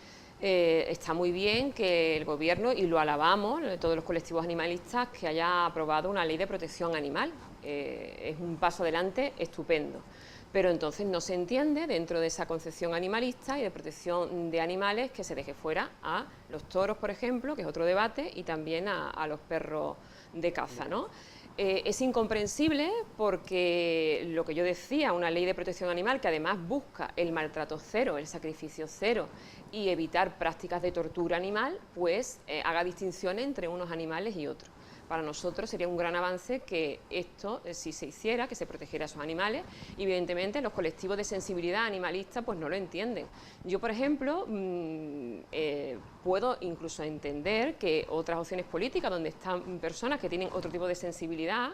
está muy bien que el Gobierno, y lo alabamos, todos los colectivos animalistas, que haya aprobado una ley de protección animal. Es un paso adelante estupendo. Pero entonces no se entiende, dentro de esa concepción animalista y de protección de animales, que se deje fuera a los toros, por ejemplo, que es otro debate, y también a los perros de caza, ¿no? Es incomprensible porque, lo que yo decía, una ley de protección animal que además busca el maltrato cero, el sacrificio cero y evitar prácticas de tortura animal, pues haga distinciones entre unos animales y otros. Para nosotros sería un gran avance que esto, si se hiciera, que se protegiera a esos animales, y evidentemente los colectivos de sensibilidad animalista pues no lo entienden. Yo, por ejemplo, puedo incluso entender que otras opciones políticas, donde están personas que tienen otro tipo de sensibilidad,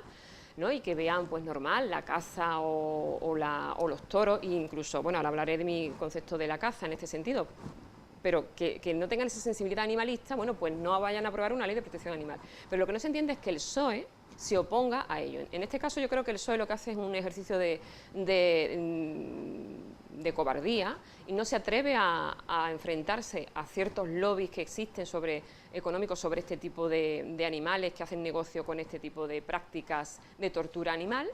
¿no?, y que vean pues normal la caza o los toros, e incluso, bueno, ahora hablaré de mi concepto de la caza en este sentido, pero que no tengan esa sensibilidad animalista, bueno, pues no vayan a aprobar una ley de protección animal. Pero lo que no se entiende es que el PSOE se oponga a ello. En este caso yo creo que el PSOE lo que hace es un ejercicio de cobardía y no se atreve a enfrentarse a ciertos lobbies que existen económicos sobre este tipo de animales, que hacen negocio con este tipo de prácticas de tortura animal.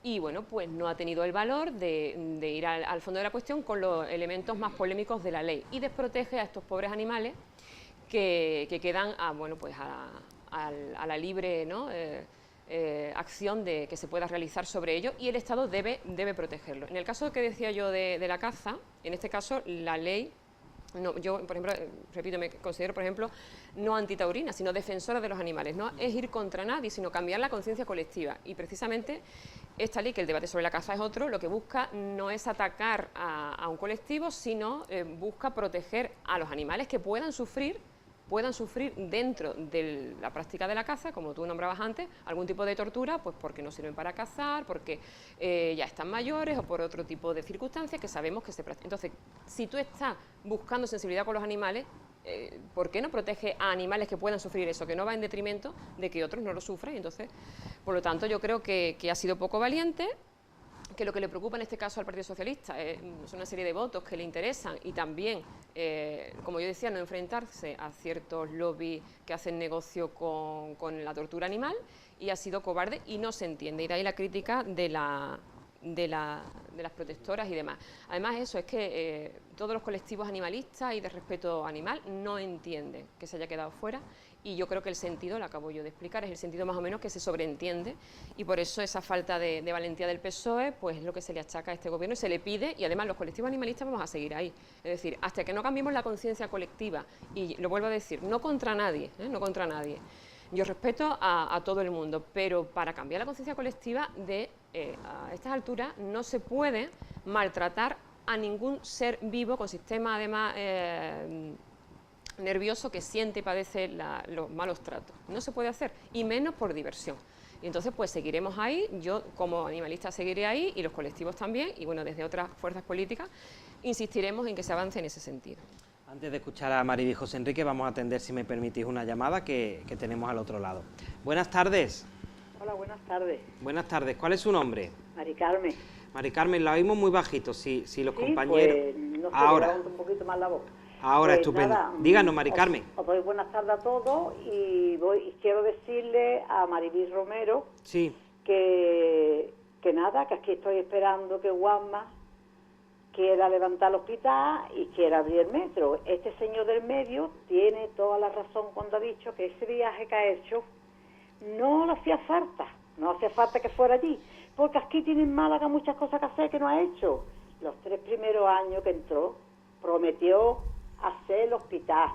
Y bueno, pues no ha tenido el valor de ir al fondo de la cuestión con los elementos más polémicos de la ley, y desprotege a estos pobres animales que quedan a la libre, ¿no?, acción que se pueda realizar sobre ellos, y el Estado debe protegerlo. En el caso que decía yo de la caza, en este caso la ley, no, yo, por ejemplo, repito, me considero, por ejemplo, no antitaurina, sino defensora de los animales. No es ir contra nadie, sino cambiar la conciencia colectiva. Y precisamente esta ley, que el debate sobre la caza es otro, lo que busca no es atacar a un colectivo, sino busca proteger a los animales que puedan sufrir dentro de la práctica de la caza, como tú nombrabas antes, algún tipo de tortura, pues porque no sirven para cazar, porque ya están mayores o por otro tipo de circunstancias que sabemos que se practican. Entonces, si tú estás buscando sensibilidad con los animales, ¿por qué no protege a animales que puedan sufrir eso, que no va en detrimento de que otros no lo sufran? Entonces, por lo tanto, yo creo que ha sido poco valiente, que lo que le preocupa en este caso al Partido Socialista son una serie de votos que le interesan, y también, como yo decía, no enfrentarse a ciertos lobbies que hacen negocio con la tortura animal, y ha sido cobarde y no se entiende. Y de ahí la crítica de las protectoras y demás. Además, eso es que todos los colectivos animalistas y de respeto animal no entienden que se haya quedado fuera, y yo creo que el sentido, lo acabo yo de explicar, es el sentido más o menos que se sobreentiende, y por eso esa falta de valentía del PSOE pues es lo que se le achaca a este Gobierno y se le pide, y además los colectivos animalistas vamos a seguir ahí. Es decir, hasta que no cambiemos la conciencia colectiva, y lo vuelvo a decir, no contra nadie, no contra nadie. Yo respeto a todo el mundo, pero para cambiar la conciencia colectiva a estas alturas no se puede maltratar a ningún ser vivo con sistema además nervioso que siente y padece los malos tratos. No se puede hacer, y menos por diversión. Y entonces pues seguiremos ahí, yo como animalista seguiré ahí, y los colectivos también, y bueno, desde otras fuerzas políticas insistiremos en que se avance en ese sentido. Antes de escuchar a Mariví y José Enrique, vamos a atender, si me permitís, una llamada que tenemos al otro lado. Buenas tardes. Hola, buenas tardes. Buenas tardes. ¿Cuál es su nombre? Mari Carmen. Mari Carmen, la oímos muy bajito. Si los Sí, compañeros... pues, no sé, Ahora. levanta un poquito más la voz. Ahora, Pues estupendo. nada, Díganos, Mari Carmen. Os doy buenas tardes a todos y quiero decirle a Maribel Romero Sí. que nada, que aquí estoy esperando que Juanma quiera levantar el hospital y quiera abrir el metro. Este señor del medio tiene toda la razón cuando ha dicho que ese viaje que ha hecho no le hacía falta que fuera allí, porque aquí tiene en Málaga muchas cosas que hacer que no ha hecho. Los 3 primeros años que entró, prometió hacer el hospital.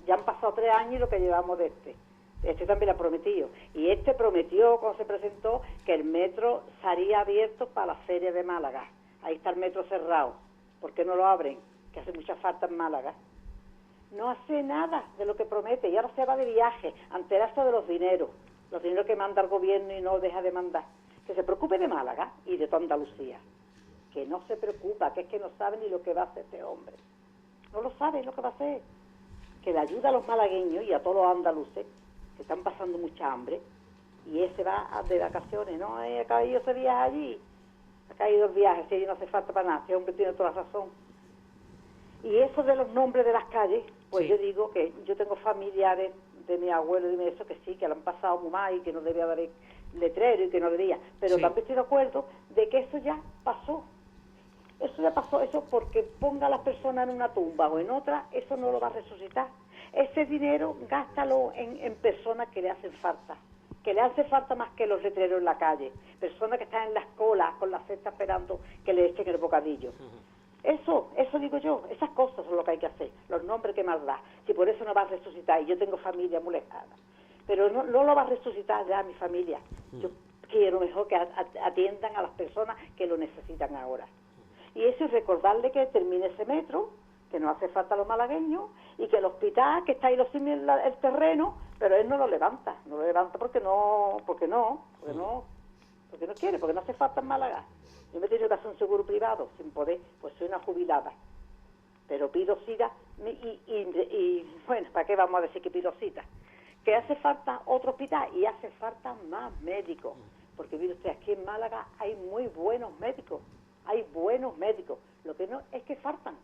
Ya han pasado 3 años y lo que llevamos de este también lo ha prometido. Y este prometió, cuando se presentó, que el metro estaría abierto para la feria de Málaga. Ahí está el metro cerrado. ¿Por qué no lo abren? Que hace mucha falta en Málaga. No hace nada de lo que promete y ahora se va de viaje, a enterarse de los dineros que manda el gobierno y no deja de mandar. Que se preocupe de Málaga y de toda Andalucía. Que no se preocupa, que es que no sabe ni lo que va a hacer este hombre. No lo sabe lo que va a hacer. Que le ayuda a los malagueños y a todos los andaluces que están pasando mucha hambre, y ese va de vacaciones, ¿no? Ha caído ese viaje allí, ha caído el viaje, si allí no hace falta para nada, ese hombre tiene toda la razón. Y eso de los nombres de las calles, pues sí. Yo digo que yo tengo familiares de mi abuelo y de eso que sí, que lo han pasado muy mal y que no debía haber letrero y que no debería, pero sí. También estoy de acuerdo de que eso ya pasó. Eso ya pasó, eso porque ponga a las personas en una tumba o en otra, eso no lo va a resucitar. Ese dinero gástalo en personas que le hacen falta más que los letreros en la calle, personas que están en las colas con la cesta esperando que le echen el bocadillo. Eso digo yo, esas cosas son lo que hay que hacer, los nombres que más da, si por eso no va a resucitar, y yo tengo familia muy lejana, pero no lo va a resucitar ya mi familia. Yo quiero mejor que atiendan a las personas que lo necesitan ahora. Y eso es recordarle que termine ese metro, que no hace falta a los malagueños, y que el hospital, que está ahí el terreno, pero él no lo levanta porque no quiere, porque no hace falta en Málaga. Yo me he tenido que hacer un seguro privado sin poder, pues soy una jubilada, pero pido cita, y bueno, ¿para qué vamos a decir que pido cita? Que hace falta otro hospital y hace falta más médicos, porque mire usted, aquí en Málaga hay muy buenos médicos, lo que no es que faltan.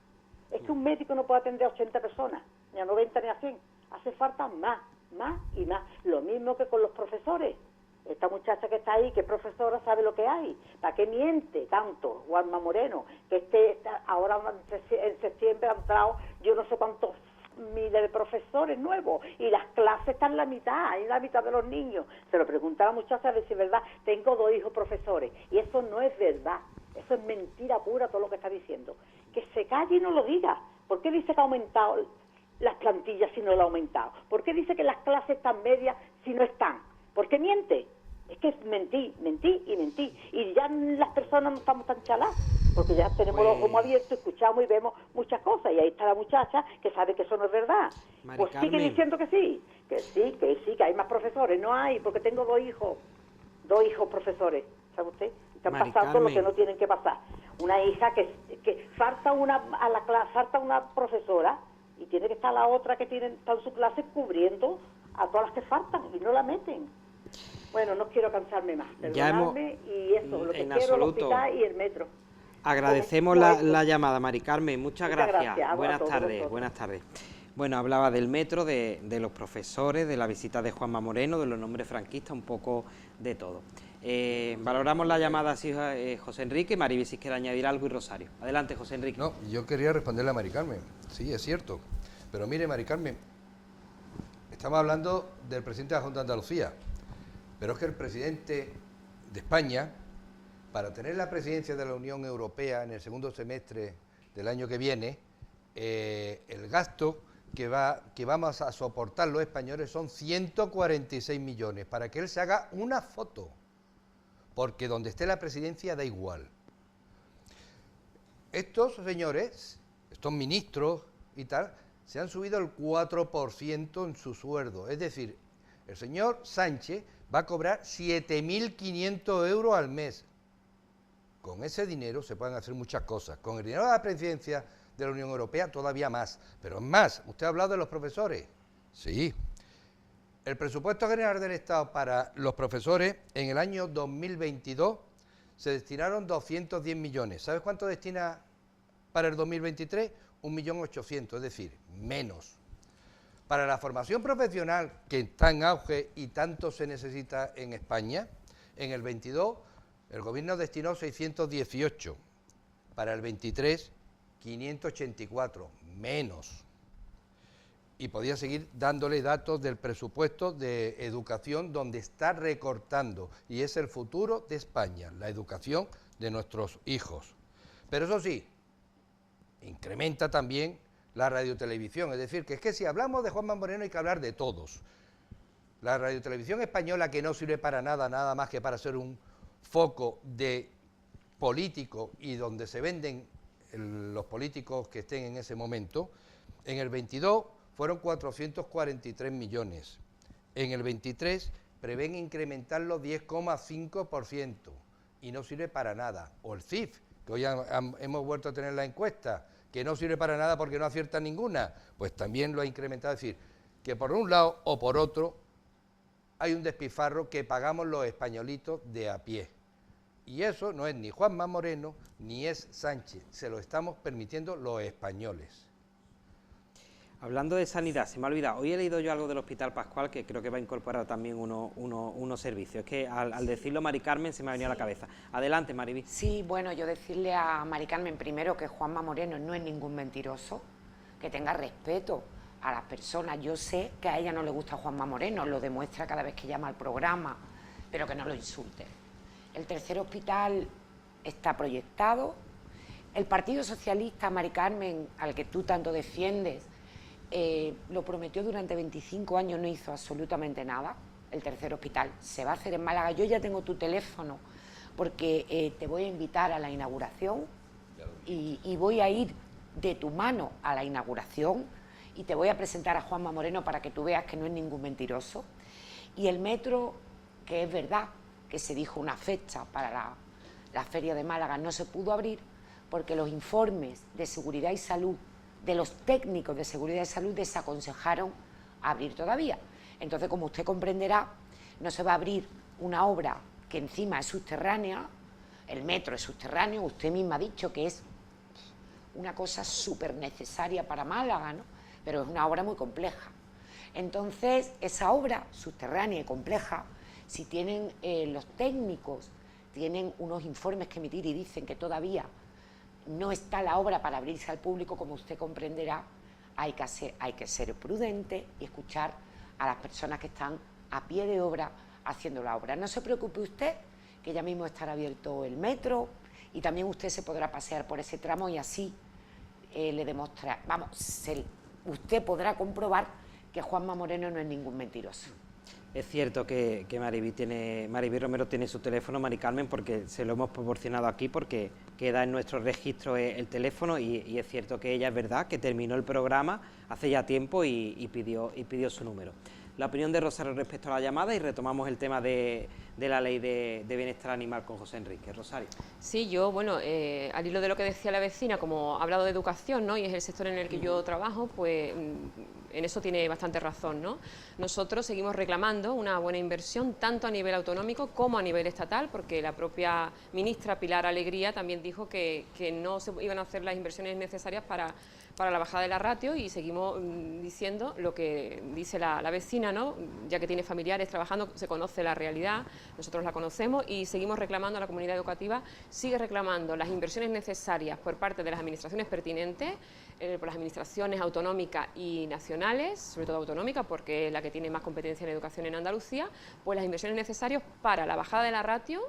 Es que un médico no puede atender a 80 personas, ni a 90 ni a 100. Hace falta más y más. Lo mismo que con los profesores. Esta muchacha que está ahí, que es profesora, sabe lo que hay. ¿Para qué miente tanto Juanma Moreno? Que ahora en septiembre han entrado yo no sé cuántos miles de profesores nuevos y las clases están en la mitad de los niños. Se lo pregunta a la muchacha a ver si es verdad. Tengo 2 hijos profesores y eso no es verdad. Eso es mentira pura todo lo que está diciendo. Que se calle y no lo diga. ¿Por qué dice que ha aumentado las plantillas si no lo ha aumentado? ¿Por qué dice que las clases están medias si no están? ¿Por qué miente? Es que es mentí. Y ya las personas no estamos tan chaladas, porque ya tenemos los ojos abiertos, escuchamos y vemos muchas cosas. Y ahí está la muchacha que sabe que eso no es verdad. Mari pues Carmen. sigue diciendo que sí, que hay más profesores. No hay, porque tengo 2 hijos profesores, ¿sabe usted? Están Mari pasando Carmen. lo que no tienen que pasar. Una hija que falta falta una profesora y tiene que estar la otra que está en su clase cubriendo a todas las que faltan y no la meten. Bueno, no quiero cansarme más, perdonadme, y eso, lo que quiero, el hospital y el metro. Agradecemos la llamada, Mari Carmen, muchas gracias. Buenas Buenas tardes. Bueno, hablaba del metro, de los profesores, de la visita de Juanma Moreno, de los nombres franquistas, un poco de todo. Valoramos la llamada así, José Enrique, Maribel, si quiere añadir algo, y Rosario. Adelante, José Enrique. No, yo quería responderle a Mari Carmen. Sí, es cierto. Pero mire, Mari Carmen, estamos hablando del presidente de la Junta de Andalucía, pero es que el presidente de España, para tener la presidencia de la Unión Europea en el segundo semestre del año que viene, el gasto que vamos a soportar los españoles son 146 millones para que él se haga una foto, porque donde esté la presidencia da igual. Estos señores, estos ministros y tal, se han subido el 4% en su sueldo, es decir, el señor Sánchez va a cobrar 7.500 euros al mes. Con ese dinero se pueden hacer muchas cosas. Con el dinero de la presidencia de la Unión Europea todavía más. Pero es más, usted ha hablado de los profesores. Sí. el presupuesto general del Estado para los profesores en el año 2022 se destinaron 210 millones. ¿Sabes cuánto destina para el 2023? 1.800.000, es decir, menos. Para la formación profesional, que está en auge y tanto se necesita en España, en el 22 el Gobierno destinó 618, para el 23 584, menos. Y podía seguir dándole datos del presupuesto de educación donde está recortando, y es el futuro de España, la educación de nuestros hijos. Pero eso sí, incrementa también la radiotelevisión, es decir, que es que si hablamos de Juanma Moreno hay que hablar de todos. La radiotelevisión española, que no sirve para nada, nada más que para ser un foco de político y donde se venden los políticos que estén en ese momento, en el 22 fueron 443 millones. En el 23 prevén incrementarlo 10,5% y no sirve para nada. O el CIF, que hoy hemos vuelto a tener la encuesta, que no sirve para nada porque no acierta ninguna, pues también lo ha incrementado. Es decir, que por un lado o por otro hay un despilfarro que pagamos los españolitos de a pie. Y eso no es ni Juanma Moreno ni es Sánchez, se lo estamos permitiendo los españoles. Hablando de sanidad, se me ha olvidado, hoy he leído yo algo del Hospital Pascual que creo que va a incorporar también unos servicios. Es que al decirlo Mari Carmen se me ha venido a la cabeza. Adelante, Mariví. Sí, bueno, yo decirle a Mari Carmen primero que Juanma Moreno no es ningún mentiroso, que tenga respeto a las personas. Yo sé que a ella no le gusta Juanma Moreno, lo demuestra cada vez que llama al programa, pero que no lo insulte. El tercer hospital está proyectado. El Partido Socialista, Mari Carmen, al que tú tanto defiendes, lo prometió durante 25 años, no hizo absolutamente nada. El tercer hospital se va a hacer en Málaga. Yo ya tengo tu teléfono porque te voy a invitar a la inauguración y voy a ir de tu mano a la inauguración y te voy a presentar a Juanma Moreno para que tú veas que no es ningún mentiroso. Y el metro, que es verdad que se dijo una fecha para la Feria de Málaga, no se pudo abrir porque los informes de seguridad y salud de los técnicos de seguridad y salud desaconsejaron abrir todavía. Entonces, como usted comprenderá, no se va a abrir una obra que encima es subterránea, el metro es subterráneo, usted misma ha dicho que es una cosa súper necesaria para Málaga, ¿no? Pero es una obra muy compleja. Entonces, esa obra subterránea y compleja, si tienen los técnicos, tienen unos informes que emitir y dicen que todavía no está la obra para abrirse al público, como usted comprenderá, hay que ser prudente y escuchar a las personas que están a pie de obra haciendo la obra. No se preocupe usted, que ya mismo estará abierto el metro y también usted se podrá pasear por ese tramo y así le demostrará, usted podrá comprobar que Juanma Moreno no es ningún mentiroso. Es cierto que Mariví Romero tiene su teléfono, Mari Carmen, porque se lo hemos proporcionado aquí, porque queda en nuestro registro el teléfono y es cierto que ella es verdad que terminó el programa hace ya tiempo y pidió su número. La opinión de Rosario respecto a la llamada y retomamos el tema de la ley de bienestar animal con José Enrique. Rosario. Sí, yo, bueno, al hilo de lo que decía la vecina, como ha hablado de educación, ¿no?, y es el sector en el que yo trabajo, pues en eso tiene bastante razón, ¿no? Nosotros seguimos reclamando una buena inversión tanto a nivel autonómico como a nivel estatal, porque la propia ministra Pilar Alegría también dijo que no se iban a hacer las inversiones necesarias para la bajada de la ratio, y seguimos diciendo lo que dice la vecina, ¿no?, ya que tiene familiares trabajando, se conoce la realidad, nosotros la conocemos y seguimos reclamando, a la comunidad educativa sigue reclamando las inversiones necesarias por parte de las administraciones pertinentes, por las administraciones autonómicas y nacionales, sobre todo autonómicas, porque es la que tiene más competencia en educación en Andalucía, pues las inversiones necesarias para la bajada de la ratio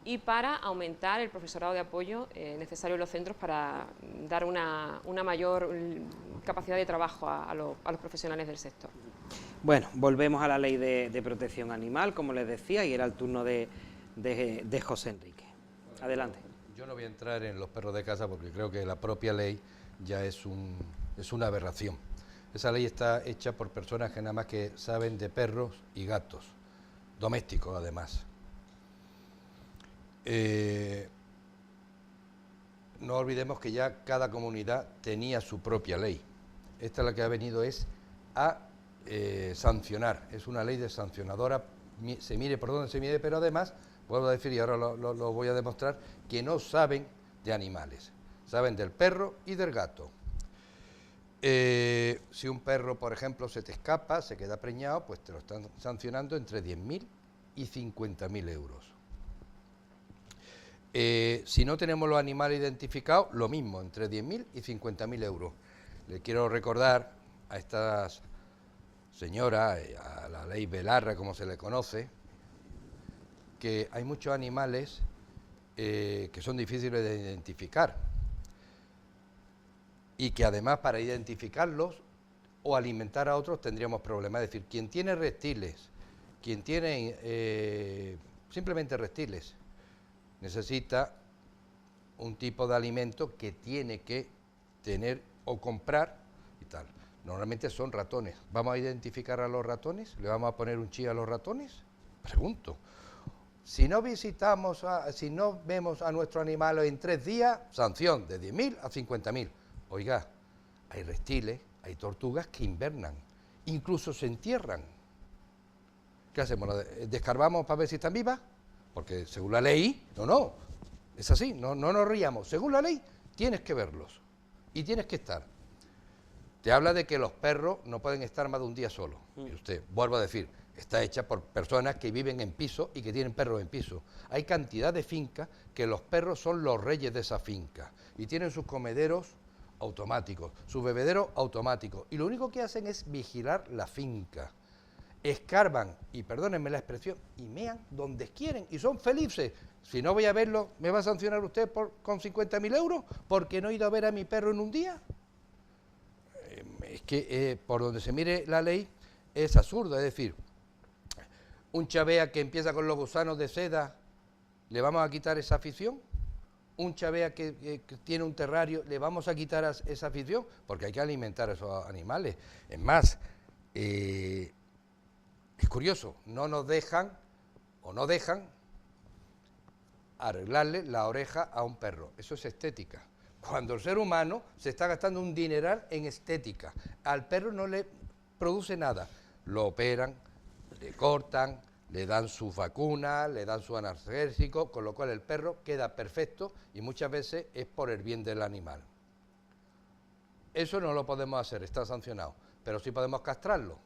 y para aumentar el profesorado de apoyo necesario en los centros para dar una mayor capacidad de trabajo a los profesionales del sector. Bueno, volvemos a la ley de protección animal, como les decía, y era el turno de José Enrique. Adelante. Yo no voy a entrar en los perros de casa porque creo que la propia ley ya es una aberración. Esa ley está hecha por personas que nada más que saben de perros y gatos, domésticos además. No olvidemos que ya cada comunidad tenía su propia ley. Esta la que ha venido es a sancionar, es una ley de sancionadora, se mire por donde se mire, pero además, vuelvo a decir y ahora lo voy a demostrar, que no saben de animales, saben del perro y del gato. Si un perro, por ejemplo, se te escapa, se queda preñado, pues te lo están sancionando entre 10.000 y 50.000 euros. Si no tenemos los animales identificados, lo mismo, entre 10.000 y 50.000 euros. Le quiero recordar a estas señoras, a la ley Belarra, como se le conoce, que hay muchos animales que son difíciles de identificar y que además para identificarlos o alimentar a otros tendríamos problemas. Es decir, quien tiene reptiles, quien tiene simplemente reptiles, necesita un tipo de alimento que tiene que tener o comprar y tal. Normalmente son ratones. ¿Vamos a identificar a los ratones? ¿Le vamos a poner un chip a los ratones? Pregunto. Si no visitamos, si no vemos a nuestro animal en 3 días, sanción de 10.000 a 50.000. Oiga, hay reptiles, hay tortugas que invernan, incluso se entierran. ¿Qué hacemos? ¿Descarbamos para ver si están vivas? Porque según la ley, no, es así, no nos riamos. Según la ley, tienes que verlos y tienes que estar. Te habla de que los perros no pueden estar más de un día solos. Y usted, vuelvo a decir, está hecha por personas que viven en piso y que tienen perros en piso. Hay cantidad de fincas que los perros son los reyes de esa finca y tienen sus comederos automáticos, sus bebederos automáticos, y lo único que hacen es vigilar la finca. Escarban, y perdónenme la expresión, y mean donde quieren, y son felices. Si no voy a verlo, ¿me va a sancionar usted con 50.000 euros porque no he ido a ver a mi perro en un día? Es que por donde se mire la ley es absurdo. Es decir, un chavea que empieza con los gusanos de seda, ¿le vamos a quitar esa afición? Un chavea que tiene un terrario, ¿le vamos a quitar esa afición? Porque hay que alimentar a esos animales. Es más, es curioso, no nos dejan o no dejan arreglarle la oreja a un perro. Eso es estética. Cuando el ser humano se está gastando un dineral en estética, al perro no le produce nada. Lo operan, le cortan, le dan sus vacunas, le dan su analgésico, con lo cual el perro queda perfecto y muchas veces es por el bien del animal. Eso no lo podemos hacer, está sancionado, pero sí podemos castrarlo.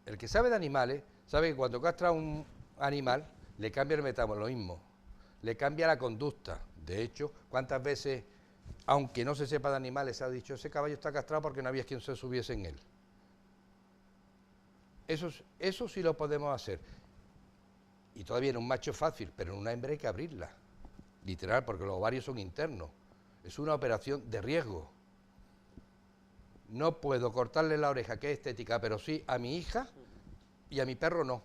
El que sabe de animales sabe que cuando castra a un animal le cambia el metabolismo, le cambia la conducta. De hecho, ¿cuántas veces, aunque no se sepa de animales, se ha dicho ese caballo está castrado porque no había quien se subiese en él? Eso sí lo podemos hacer. Y todavía en un macho es fácil, pero en una hembra hay que abrirla. Literal, porque los ovarios son internos. Es una operación de riesgo. No puedo cortarle la oreja, que es estética, pero sí a mi hija y a mi perro no.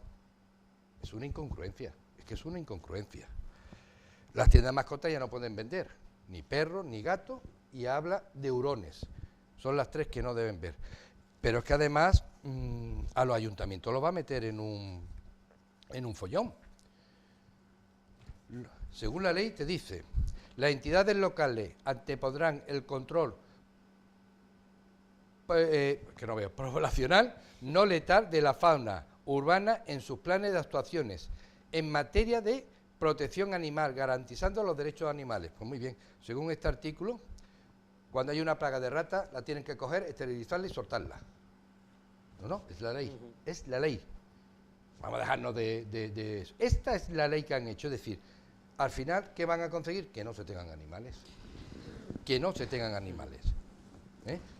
Es una incongruencia. Es que es una incongruencia. Las tiendas de mascotas ya no pueden vender ni perro ni gato y habla de hurones. Son las 3 que no deben ver. Pero es que además a los ayuntamientos los va a meter en un follón. Según la ley te dice, las entidades locales antepondrán el control poblacional no letal de la fauna urbana en sus planes de actuaciones en materia de protección animal, garantizando los derechos de animales. Pues muy bien, según este artículo, cuando hay una plaga de rata, la tienen que coger, esterilizarla y soltarla. No, es la ley, es la ley. Vamos a dejarnos de eso. Esta es la ley que han hecho, es decir, al final, ¿qué van a conseguir? Que no se tengan animales. Que no se tengan animales.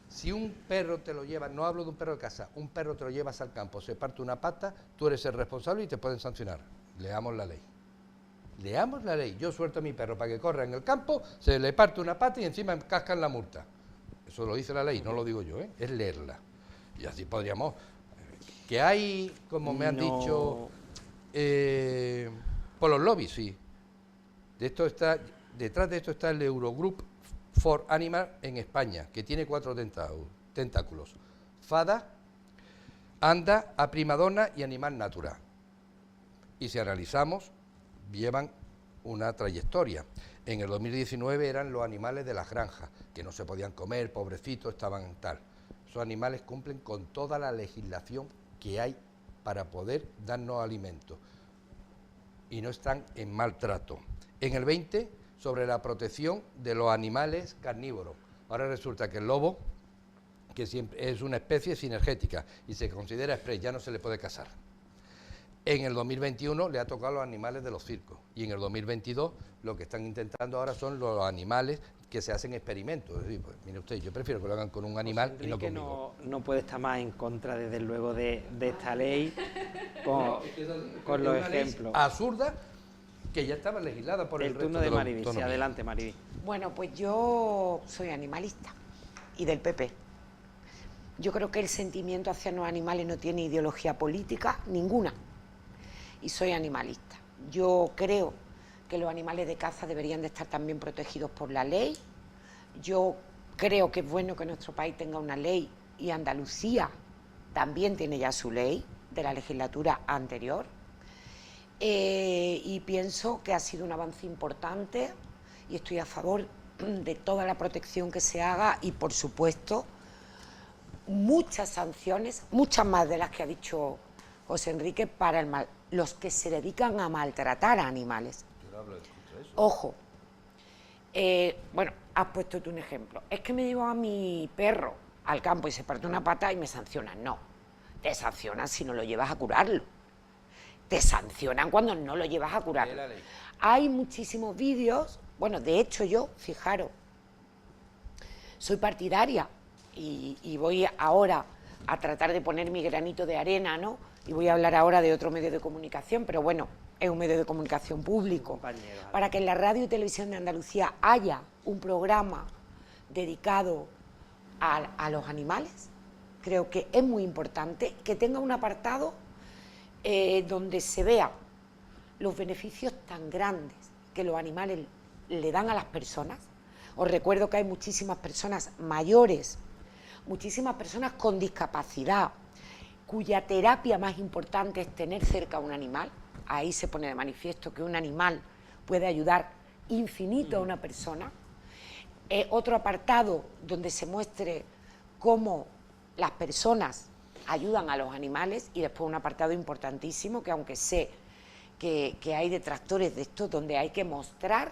Si un perro te lo llevas, no hablo de un perro de casa, un perro te lo llevas al campo, se parte una pata, tú eres el responsable y te pueden sancionar. Leamos la ley. Leamos la ley. Yo suelto a mi perro para que corra en el campo, se le parte una pata y encima me cascan la multa. Eso lo dice la ley, no lo digo yo, es leerla. Y así podríamos... Que hay, como me han dicho, por los lobbies, sí. Detrás de esto está el Eurogroup for Animal en España, que tiene 4 tentáculos. FADA, ANDA, Aprimadona y Animal Natura. Y si analizamos, llevan una trayectoria. En el 2019 eran los animales de las granjas, que no se podían comer, pobrecitos, estaban tal. Esos animales cumplen con toda la legislación que hay para poder darnos alimentos y no están en maltrato. En el 20, sobre la protección de los animales carnívoros. Ahora resulta que el lobo, que siempre es una especie sinergética y se considera especie, ya no se le puede cazar. En el 2021 le ha tocado a los animales de los circos y en el 2022 lo que están intentando ahora son los animales que se hacen experimentos. Es decir, pues, mire usted, yo prefiero que lo hagan con un animal y no conmigo. No puede estar más en contra, desde luego, de esta ley con los ejemplos. Absurda, que ya estaba legislada por el turno de Mariví. Sí, adelante, Mariví. Bueno, pues yo soy animalista y del PP. Yo creo que el sentimiento hacia los animales no tiene ideología política ninguna. Y soy animalista. Yo creo que los animales de caza deberían de estar también protegidos por la ley. Yo creo que es bueno que nuestro país tenga una ley y Andalucía también tiene ya su ley de la legislatura anterior. Y pienso que ha sido un avance importante y estoy a favor de toda la protección que se haga y, por supuesto, muchas sanciones, muchas más de las que ha dicho José Enrique, para los que se dedican a maltratar a animales. Yo no hablo de eso. Ojo, bueno, has puesto tú un ejemplo. Es que me llevo a mi perro al campo y se parte una pata y me sancionan. No, te sancionan si no lo llevas a curarlo. Te sancionan cuando no lo llevas a curarlo. Hay muchísimos vídeos, bueno, de hecho yo, fijaros, soy partidaria y voy ahora a tratar de poner mi granito de arena, ¿no? Y voy a hablar ahora de otro medio de comunicación, pero bueno, es un medio de comunicación público, para que en la radio y televisión de Andalucía haya un programa dedicado a los animales. Creo que es muy importante que tenga un apartado donde se vean los beneficios tan grandes que los animales le dan a las personas. Os recuerdo que hay muchísimas personas mayores, muchísimas personas con discapacidad, cuya terapia más importante es tener cerca a un animal. Ahí se pone de manifiesto que un animal puede ayudar infinito a una persona. Otro apartado donde se muestre cómo las personas ayudan a los animales, y después un apartado importantísimo que, aunque sé que hay detractores de esto, donde hay que mostrar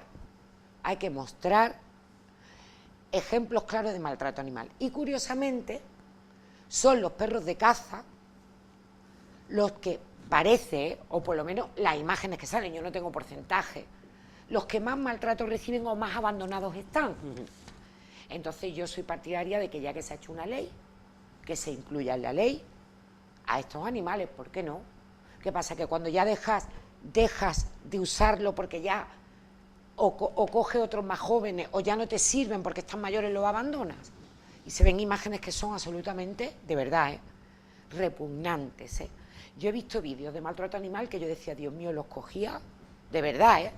ejemplos claros de maltrato animal. Y curiosamente son los perros de caza los que parece, o por lo menos las imágenes que salen, yo no tengo porcentaje, los que más maltrato reciben o más abandonados están. Entonces yo soy partidaria de que, ya que se ha hecho una ley, que se incluya en la ley a estos animales, ¿por qué no? ¿Qué pasa? Que cuando ya dejas de usarlo porque ya o coge otros más jóvenes o ya no te sirven porque están mayores, los abandonas. Y se ven imágenes que son absolutamente, de verdad, repugnantes. Yo he visto vídeos de maltrato animal que yo decía, Dios mío, los cogía, de verdad,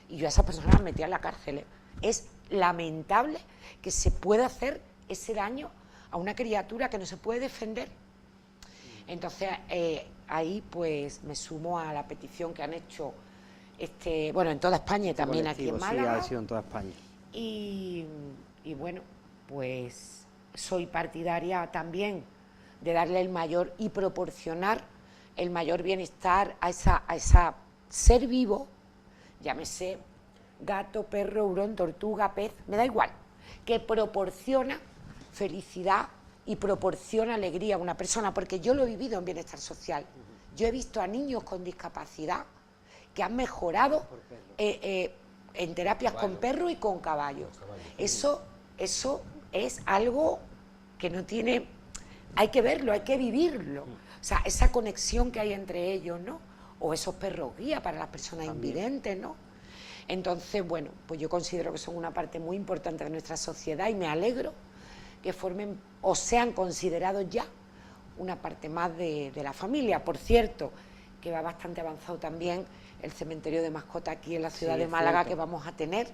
y yo a esas personas las metía en la cárcel. Es lamentable que se pueda hacer ese daño a una criatura que no se puede defender. Entonces, ahí pues me sumo a la petición que han hecho bueno, en toda España y también aquí en Málaga. Sí, ha sido en toda España. Y bueno, pues soy partidaria también de darle el mayor y proporcionar el mayor bienestar a esa ser vivo, llámese gato, perro, hurón, tortuga, pez, me da igual, que proporciona felicidad y proporciona alegría a una persona, porque yo lo he vivido en bienestar social. Yo he visto a niños con discapacidad que han mejorado en terapias con perros y con caballos. Eso es algo que no tiene, hay que verlo, hay que vivirlo. O sea, esa conexión que hay entre ellos, ¿no? O esos perros guía para las personas invidentes, ¿no? Entonces, bueno, pues yo considero que son una parte muy importante de nuestra sociedad y me alegro que formen o sean considerados ya una parte más de la familia. Por cierto, que va bastante avanzado también el cementerio de mascotas aquí en la ciudad de Málaga, que vamos a tener,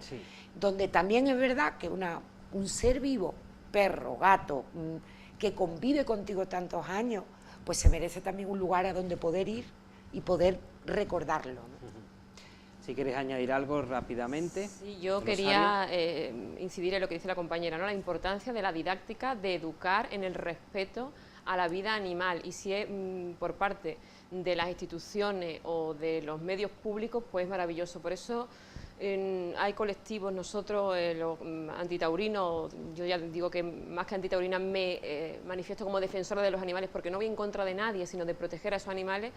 donde también es verdad que un ser vivo, perro, gato, que convive contigo tantos años, pues se merece también un lugar a donde poder ir y poder recordarlo, ¿no? Si quieres añadir algo rápidamente. Sí, yo quería incidir en lo que dice la compañera, ¿no? La importancia de la didáctica, de educar en el respeto a la vida animal, y si es por parte de las instituciones o de los medios públicos, pues maravilloso. Por eso hay colectivos, nosotros los antitaurinos, yo ya digo que más que antitaurina me manifiesto como defensora de los animales, porque no voy en contra de nadie, sino de proteger a esos animales.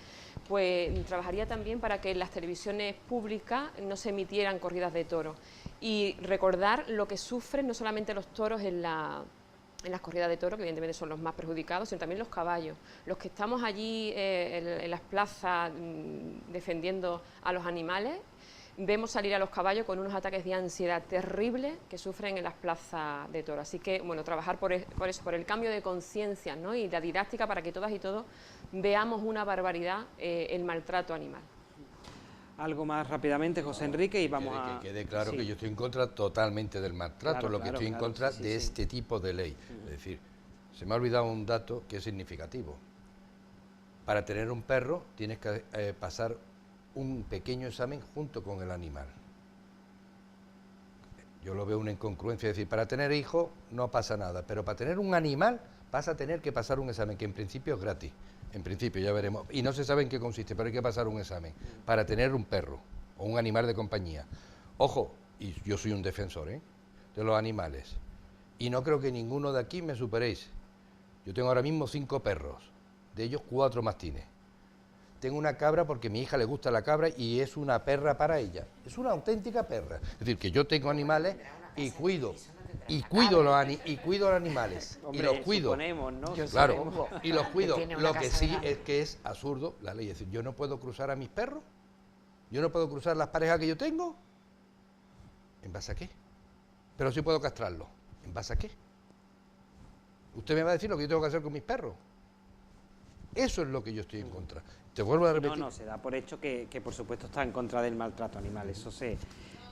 Pues trabajaría también para que en las televisiones públicas no se emitieran corridas de toros, y recordar lo que sufren no solamente los toros en las corridas de toros, que evidentemente son los más perjudicados, sino también los caballos. Los que estamos allí en las plazas defendiendo a los animales, vemos salir a los caballos con unos ataques de ansiedad terribles que sufren en las plazas de toros. Así que, bueno, trabajar por eso, por el cambio de conciencia, ¿no? Y la didáctica, para que todas y todos veamos una barbaridad el maltrato animal. Algo más rápidamente, José Enrique, y vamos a... Que quede claro sí. que yo estoy en contra totalmente del maltrato, Claro, estoy en contra de este tipo de ley. Es decir, se me ha olvidado un dato que es significativo. Para tener un perro tienes que pasar un pequeño examen junto con el animal. Yo lo veo una incongruencia, es decir, para tener hijos no pasa nada, pero para tener un animal vas a tener que pasar un examen que en principio es gratis. En principio, ya veremos. Y no se sabe en qué consiste, pero hay que pasar un examen para tener un perro o un animal de compañía. Ojo, y yo soy un defensor de los animales. Y no creo que ninguno de aquí me superéis. Yo tengo ahora mismo 5 perros, de ellos 4 mastines. Tengo una cabra porque a mi hija le gusta la cabra y es una perra para ella. Es una auténtica perra. Es decir, que yo tengo animales y cuido. Y cuido los animales. Hombre, y los cuido. Suponemos, ¿no? Claro, y los cuido. Que tiene una Lo que casa sí grande. es que es absurdo la ley. Es decir, yo no puedo cruzar a mis perros, yo no puedo cruzar las parejas que yo tengo. ¿En base a qué? Pero sí puedo castrarlos. ¿En base a qué? Usted me va a decir lo que yo tengo que hacer con mis perros. Eso es lo que yo estoy en contra. Te vuelvo a repetir. No, se da por hecho que por supuesto está en contra del maltrato animal.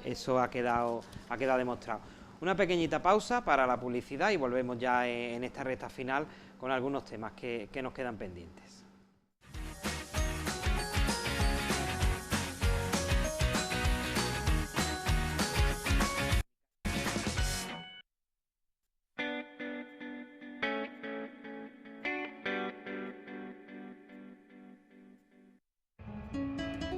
Eso ha quedado demostrado. Una pequeñita pausa para la publicidad y volvemos ya en esta recta final con algunos temas que nos quedan pendientes.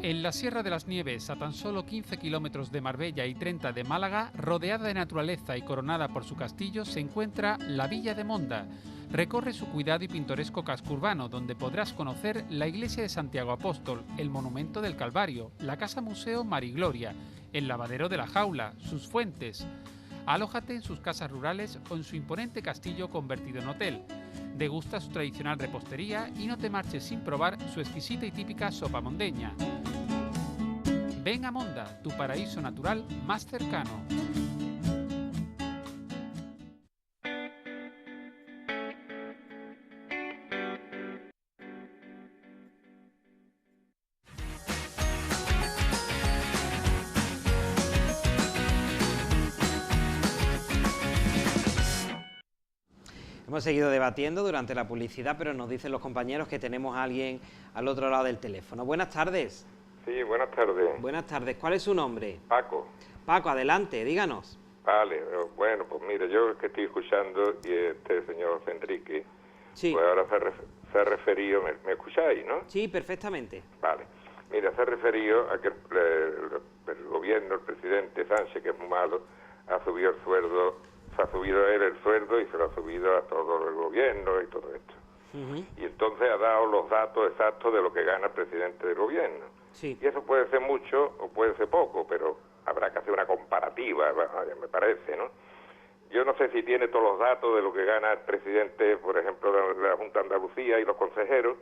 En la Sierra de las Nieves, a tan solo 15 kilómetros de Marbella y 30 de Málaga, rodeada de naturaleza y coronada por su castillo, se encuentra la Villa de Monda. Recorre su cuidado y pintoresco casco urbano, donde podrás conocer la iglesia de Santiago Apóstol, el monumento del Calvario, la casa museo Marigloria, el lavadero de la Jaula, sus fuentes. Alójate en sus casas rurales o en su imponente castillo convertido en hotel. Degusta su tradicional repostería y no te marches sin probar su exquisita y típica sopa mondeña. Ven a Monda, tu paraíso natural más cercano. Hemos seguido debatiendo durante la publicidad, pero nos dicen los compañeros que tenemos a alguien al otro lado del teléfono. Buenas tardes. Sí, buenas tardes. Buenas tardes. ¿Cuál es su nombre? Paco. Paco, adelante, díganos. Vale, bueno, pues mire, yo que estoy escuchando y este señor Enrique, Sí. pues ahora se ha referido, ¿me escucháis, no? Sí, perfectamente. Vale. Mira, se ha referido a que el gobierno, el presidente Sánchez, que es muy malo, ha subido el sueldo, se ha subido él el sueldo y se lo ha subido a todo el gobierno y todo esto. Y entonces ha dado los datos exactos de lo que gana el presidente del gobierno. Sí. Y eso puede ser mucho o puede ser poco, pero habrá que hacer una comparativa, me parece, ¿no? Yo no sé si tiene todos los datos de lo que gana el presidente, por ejemplo, de la Junta de Andalucía y los consejeros,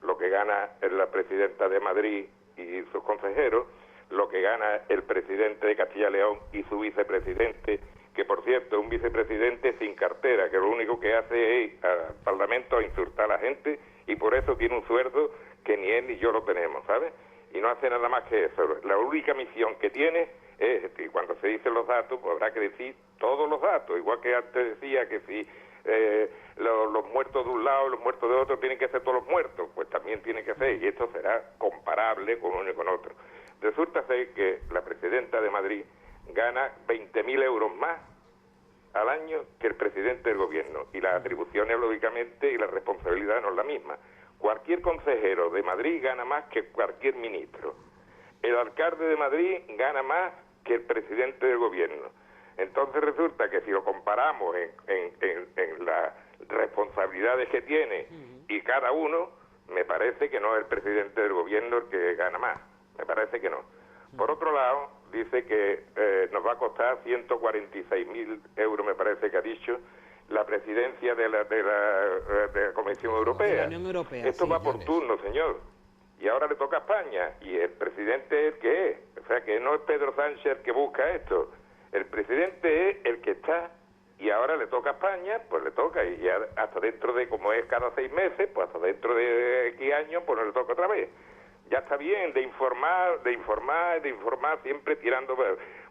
lo que gana la presidenta de Madrid y sus consejeros, lo que gana el presidente de Castilla y León y su vicepresidente, que por cierto es un vicepresidente sin cartera, que lo único que hace es al Parlamento a insultar a la gente y por eso tiene un sueldo que ni él ni yo lo tenemos, ¿sabes? Y no hace nada más que eso. La única misión que tiene es, y cuando se dicen los datos, pues habrá que decir todos los datos, igual que antes decía que si los muertos de un lado y los muertos de otro tienen que ser todos los muertos, pues también tiene que ser, y esto será comparable con uno y con otro. Resulta ser que la presidenta de Madrid gana 20.000 euros más al año que el presidente del gobierno, y las atribuciones, lógicamente, y la responsabilidad no es la misma. Cualquier consejero de Madrid gana más que cualquier ministro. El alcalde de Madrid gana más que el presidente del gobierno. Entonces resulta que si lo comparamos en las responsabilidades que tiene y cada uno, me parece que no es el presidente del gobierno el que gana más. Me parece que no. Por otro lado, dice que nos va a costar 146.000 euros, me parece que ha dicho, la presidencia de la Comisión Europea. De la Unión Europea. Esto sí, va por turno, señor. Y ahora le toca a España. Y el presidente es el que es. O sea, que no es Pedro Sánchez el que busca esto. El presidente es el que está. Y ahora le toca a España, pues le toca. Y ya hasta dentro de, como es cada 6 meses, pues hasta dentro de X años, pues no le toca otra vez. Ya está bien de informar, siempre tirando.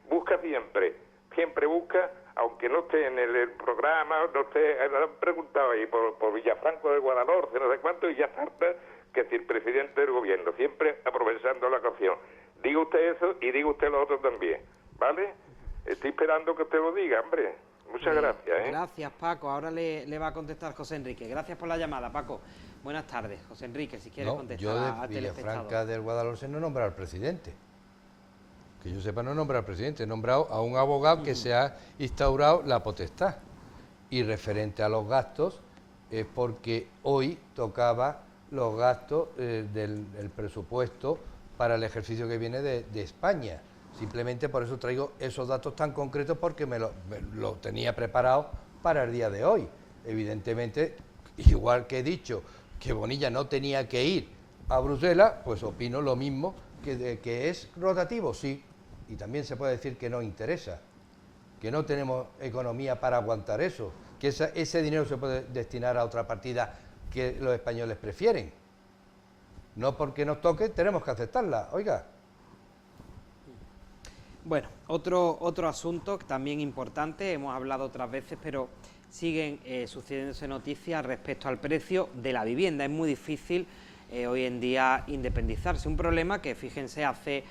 Busca siempre busca, aunque no esté en el programa, no esté, le han preguntado ahí por Villafranco de Guadalhorce, no sé cuánto, y ya salta que si el presidente del gobierno, siempre aprovechando la ocasión. Diga usted eso y diga usted lo otro también, ¿vale? Estoy esperando que usted lo diga, hombre. Muchas gracias, ¿eh? Gracias, Paco. Ahora le va a contestar José Enrique. Gracias por la llamada, Paco. Buenas tardes, José Enrique, si quiere contestar yo a de telespectador. Villafranca del Guadalhorce no he nombrado al presidente. Que yo sepa, no he nombrado al presidente, he nombrado a un abogado que se ha instaurado la potestad. Y referente a los gastos, es porque hoy tocaba los gastos del presupuesto para el ejercicio que viene de España. Simplemente por eso traigo esos datos tan concretos, porque me lo tenía preparado para el día de hoy. Evidentemente, igual que he dicho que Bonilla no tenía que ir a Bruselas, pues opino lo mismo, que es rotativo, sí, y también se puede decir que no interesa, que no tenemos economía para aguantar eso, que ese dinero se puede destinar a otra partida que los españoles prefieren. No porque nos toque, tenemos que aceptarla, oiga. Bueno, otro asunto también importante, hemos hablado otras veces, pero siguen sucediéndose noticias respecto al precio de la vivienda. Es muy difícil hoy en día independizarse. Un problema que, fíjense, hace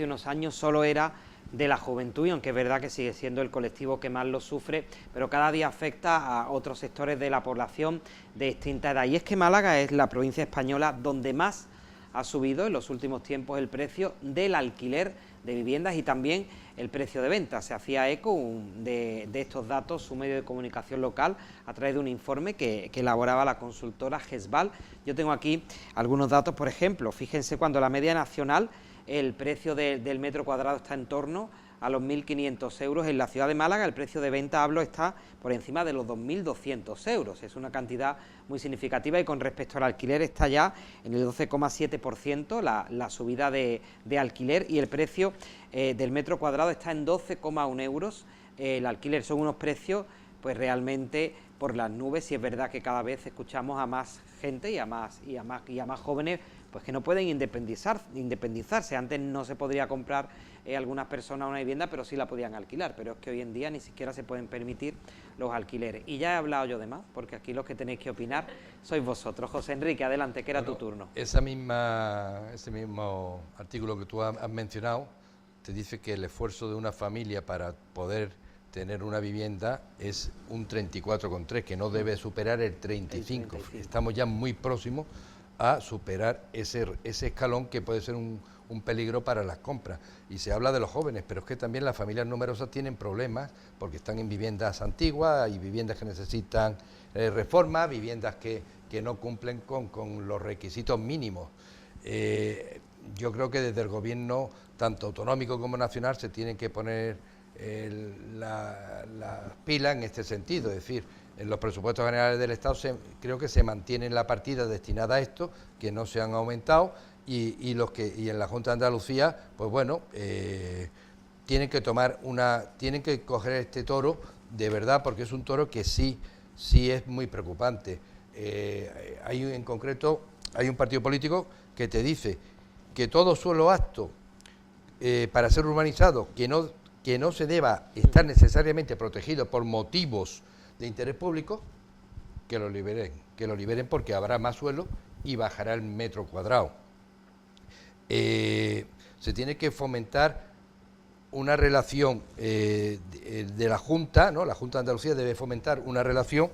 unos años solo era de la juventud, y aunque es verdad que sigue siendo el colectivo que más lo sufre, pero cada día afecta a otros sectores de la población de distinta edad. Y es que Málaga es la provincia española donde más ha subido en los últimos tiempos el precio del alquiler de viviendas y también el precio de venta. Se hacía eco de estos datos su medio de comunicación local a través de un informe que elaboraba la consultora GESVAL. Yo tengo aquí algunos datos, por ejemplo, fíjense, cuando la media nacional, el precio del metro cuadrado está en torno a los 1.500 euros, en la ciudad de Málaga el precio de venta, está por encima de los 2.200 euros. Es una cantidad muy significativa, y con respecto al alquiler está ya en el 12,7% la subida de alquiler, y el precio del metro cuadrado está en 12,1 euros. El alquiler son unos precios pues realmente por las nubes, y es verdad que cada vez escuchamos a más gente y a más jóvenes pues que no pueden independizarse. Antes no se podría comprar algunas personas una vivienda, pero sí la podían alquilar, pero es que hoy en día ni siquiera se pueden permitir los alquileres. Y ya he hablado yo de más, porque aquí los que tenéis que opinar sois vosotros. José Enrique, adelante, que era tu turno. Ese mismo artículo que tú has mencionado te dice que el esfuerzo de una familia para poder tener una vivienda es un 34,3, que no debe superar el 35. Estamos ya muy próximos a superar ese escalón, que puede ser un peligro para las compras. Y se habla de los jóvenes, pero es que también las familias numerosas tienen problemas porque están en viviendas antiguas, y viviendas que necesitan reforma, viviendas que no cumplen con los requisitos mínimos. Yo creo que desde el gobierno, tanto autonómico como nacional, se tienen que poner las pilas en este sentido. Es decir, en los presupuestos generales del Estado creo que se mantiene la partida destinada a esto, que no se han aumentado, y en la Junta de Andalucía, pues bueno, tienen que coger este toro de verdad, porque es un toro que sí es muy preocupante. En concreto, hay un partido político que te dice que todo suelo apto para ser urbanizado, que no se deba estar necesariamente protegido por motivos de interés público, que lo liberen porque habrá más suelo y bajará el metro cuadrado. Se tiene que fomentar una relación de la Junta, ¿no? La Junta de Andalucía debe fomentar una relación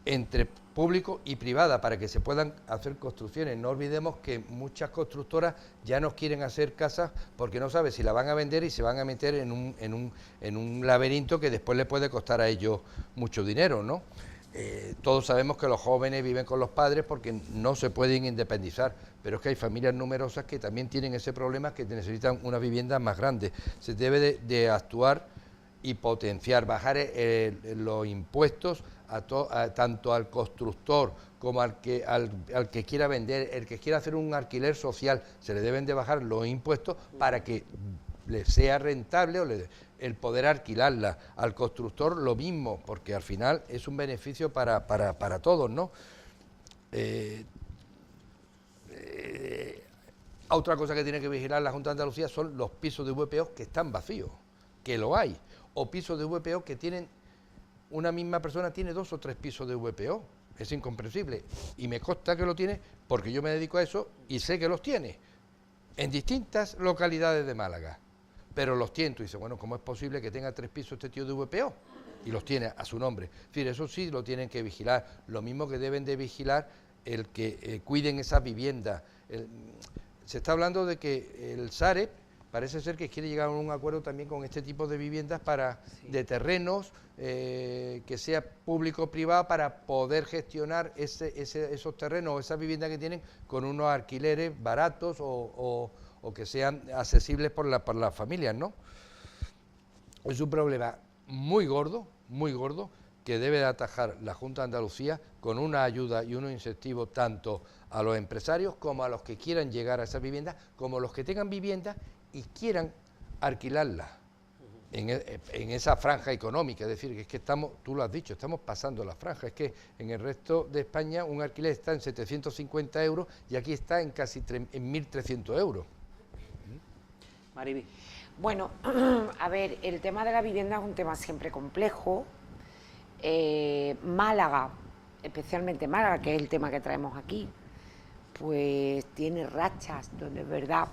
entre público y privada para que se puedan hacer construcciones. No olvidemos que muchas constructoras ya no quieren hacer casas porque no saben si la van a vender y se van a meter en un laberinto que después le puede costar a ellos mucho dinero, ¿no? Todos sabemos que los jóvenes viven con los padres porque no se pueden independizar, pero es que hay familias numerosas que también tienen ese problema, que necesitan una vivienda más grande. Se debe de actuar y potenciar, bajar los impuestos tanto al constructor como al que quiera vender, el que quiera hacer un alquiler social, se le deben de bajar los impuestos para que le sea rentable el poder alquilarla. Al constructor lo mismo, porque al final es un beneficio para todos, ¿no? Otra cosa que tiene que vigilar la Junta de Andalucía son los pisos de VPO que están vacíos, que lo hay, o pisos de VPO que tienen, una misma persona tiene 2 o 3 pisos de VPO. Es incomprensible y me consta que lo tiene porque yo me dedico a eso y sé que los tiene en distintas localidades de Málaga, pero los tiene. Tú dices, bueno, ¿cómo es posible que tenga 3 pisos este tío de VPO? Y los tiene a su nombre. Es decir, eso sí lo tienen que vigilar, lo mismo que deben de vigilar el que cuiden esas viviendas. Se está hablando de que el Sareb parece ser que quiere llegar a un acuerdo también con este tipo de viviendas de terrenos, que sea público-privado, para poder gestionar esos terrenos o esas viviendas que tienen con unos alquileres baratos o que sean accesibles por las familias, ¿no? Es un problema muy gordo, que debe de atajar la Junta de Andalucía con una ayuda y unos incentivos tanto a los empresarios como a los que quieran llegar a esas viviendas, como los que tengan viviendas y quieran alquilarlas en esa franja económica. Es decir, que es que tú lo has dicho, estamos pasando la franja. Es que en el resto de España un alquiler está en 750 euros y aquí está en casi en 1.300 euros. Mariby. Bueno, a ver, el tema de la vivienda es un tema siempre complejo. Málaga, especialmente Málaga, que es el tema que traemos aquí, pues tiene rachas donde es verdad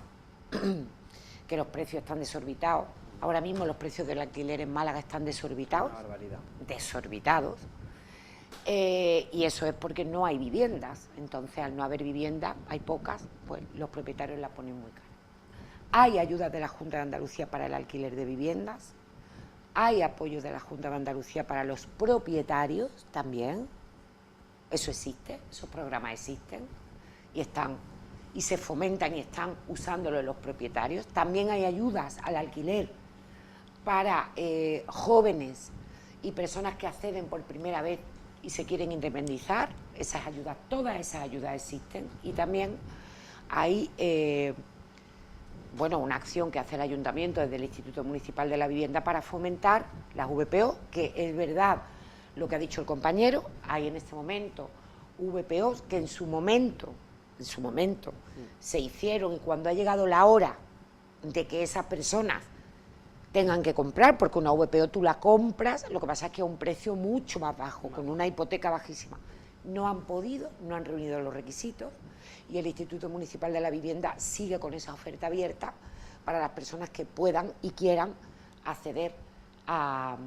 que los precios están desorbitados. Ahora mismo los precios del alquiler en Málaga están desorbitados. Una barbaridad. Desorbitados. Y eso es porque no hay viviendas. Entonces, al no haber viviendas, hay pocas, pues los propietarios las ponen muy caras. Hay ayudas de la Junta de Andalucía para el alquiler de viviendas. Hay apoyo de la Junta de Andalucía para los propietarios también. Eso existe, esos programas existen y se fomentan y están usándolo los propietarios. También hay ayudas al alquiler para jóvenes y personas que acceden por primera vez y se quieren independizar. Esas ayudas, todas esas ayudas existen. Y también hay una acción que hace el Ayuntamiento desde el Instituto Municipal de la Vivienda para fomentar las VPO, que es verdad lo que ha dicho el compañero. Hay en este momento VPOs que en su momento se hicieron, y cuando ha llegado la hora de que esas personas tengan que comprar, porque una VPO tú la compras, lo que pasa es que a un precio mucho más bajo, con una hipoteca bajísima. No han podido, no han reunido los requisitos, y el Instituto Municipal de la Vivienda sigue con esa oferta abierta para las personas que puedan y quieran acceder a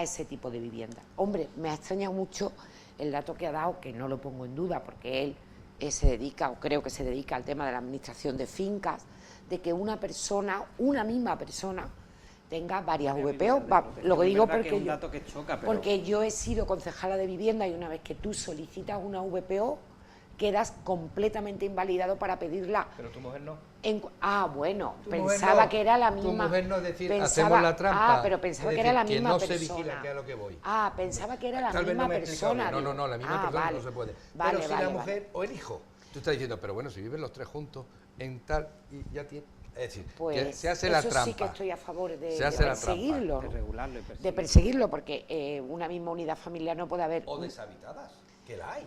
ese tipo de vivienda. Hombre, me ha extrañado mucho el dato que ha dado, que no lo pongo en duda, porque él se dedica, o creo que se dedica al tema de la administración de fincas, de que una misma persona tenga varias VPO. Lo que digo porque yo he sido concejala de vivienda, y una vez que tú solicitas una VPO, quedas completamente invalidado para pedirla. Pero tu mujer no. Bueno, pensaba que era la misma. Tu mujer no, es decir, hacemos la trampa. Pero pensaba que era la misma persona. Que no se vigila, que es a lo que voy. Pensaba que era la misma persona. No, la misma persona no se puede. Pero si la mujer o el hijo, tú estás diciendo, pero bueno, si viven los tres juntos en tal, y ya tiene. Es decir, pues que se hace la trampa. Eso sí que estoy a favor de perseguirlo. De regularlo y de perseguirlo, porque una misma unidad familiar no puede haber. O deshabitadas, que la hay.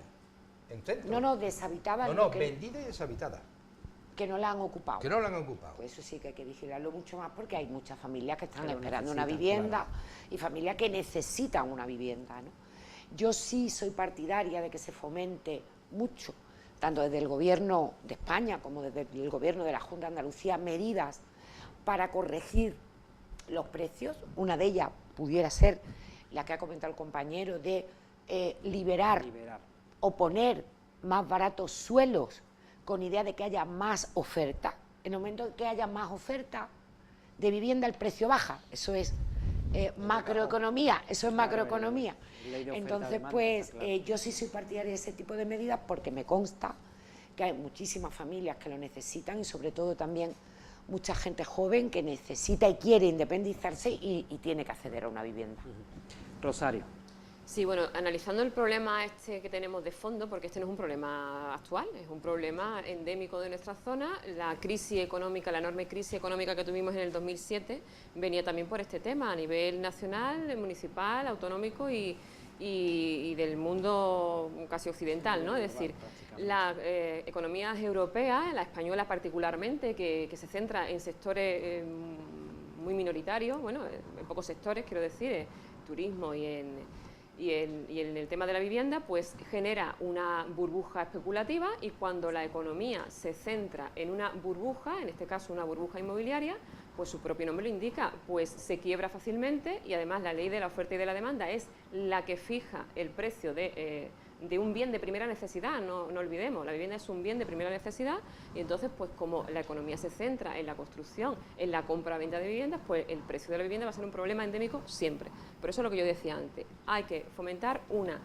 En centro. No, deshabitadas. Vendida y deshabitada. Que no la han ocupado. Que no la han ocupado. Pues eso sí que hay que vigilarlo mucho más, porque hay muchas familias que están esperando una vivienda, claro, y familias que necesitan una vivienda, ¿no? Yo sí soy partidaria de que se fomente mucho tanto desde el Gobierno de España como desde el Gobierno de la Junta de Andalucía, medidas para corregir los precios. Una de ellas pudiera ser la que ha comentado el compañero, de liberar o poner más baratos suelos con idea de que haya más oferta. En el momento en que haya más oferta de vivienda, el precio baja. Eso es macroeconomía, eso es macroeconomía. Entonces, pues yo sí soy partidaria de ese tipo de medidas porque me consta que hay muchísimas familias que lo necesitan y sobre todo también mucha gente joven que necesita y quiere independizarse y tiene que acceder a una vivienda. Rosario. Sí, bueno, analizando el problema este que tenemos de fondo, porque este no es un problema actual, es un problema endémico de nuestra zona. La crisis económica, la enorme crisis económica que tuvimos en el 2007 venía también por este tema a nivel nacional, municipal, autonómico y del mundo casi occidental, ¿no? Es decir, las economías europeas, la española particularmente, que se centra en sectores muy minoritarios, bueno, en pocos sectores, quiero decir, turismo y en el tema de la vivienda, pues genera una burbuja especulativa, y cuando la economía se centra en una burbuja, en este caso una burbuja inmobiliaria, pues su propio nombre lo indica, pues se quiebra fácilmente, y además la ley de la oferta y de la demanda es la que fija el precio de un bien de primera necesidad. No olvidemos, la vivienda es un bien de primera necesidad, y entonces pues como la economía se centra en la construcción, en la compra-venta de viviendas, pues el precio de la vivienda va a ser un problema endémico siempre. Por eso es lo que yo decía antes, hay que fomentar una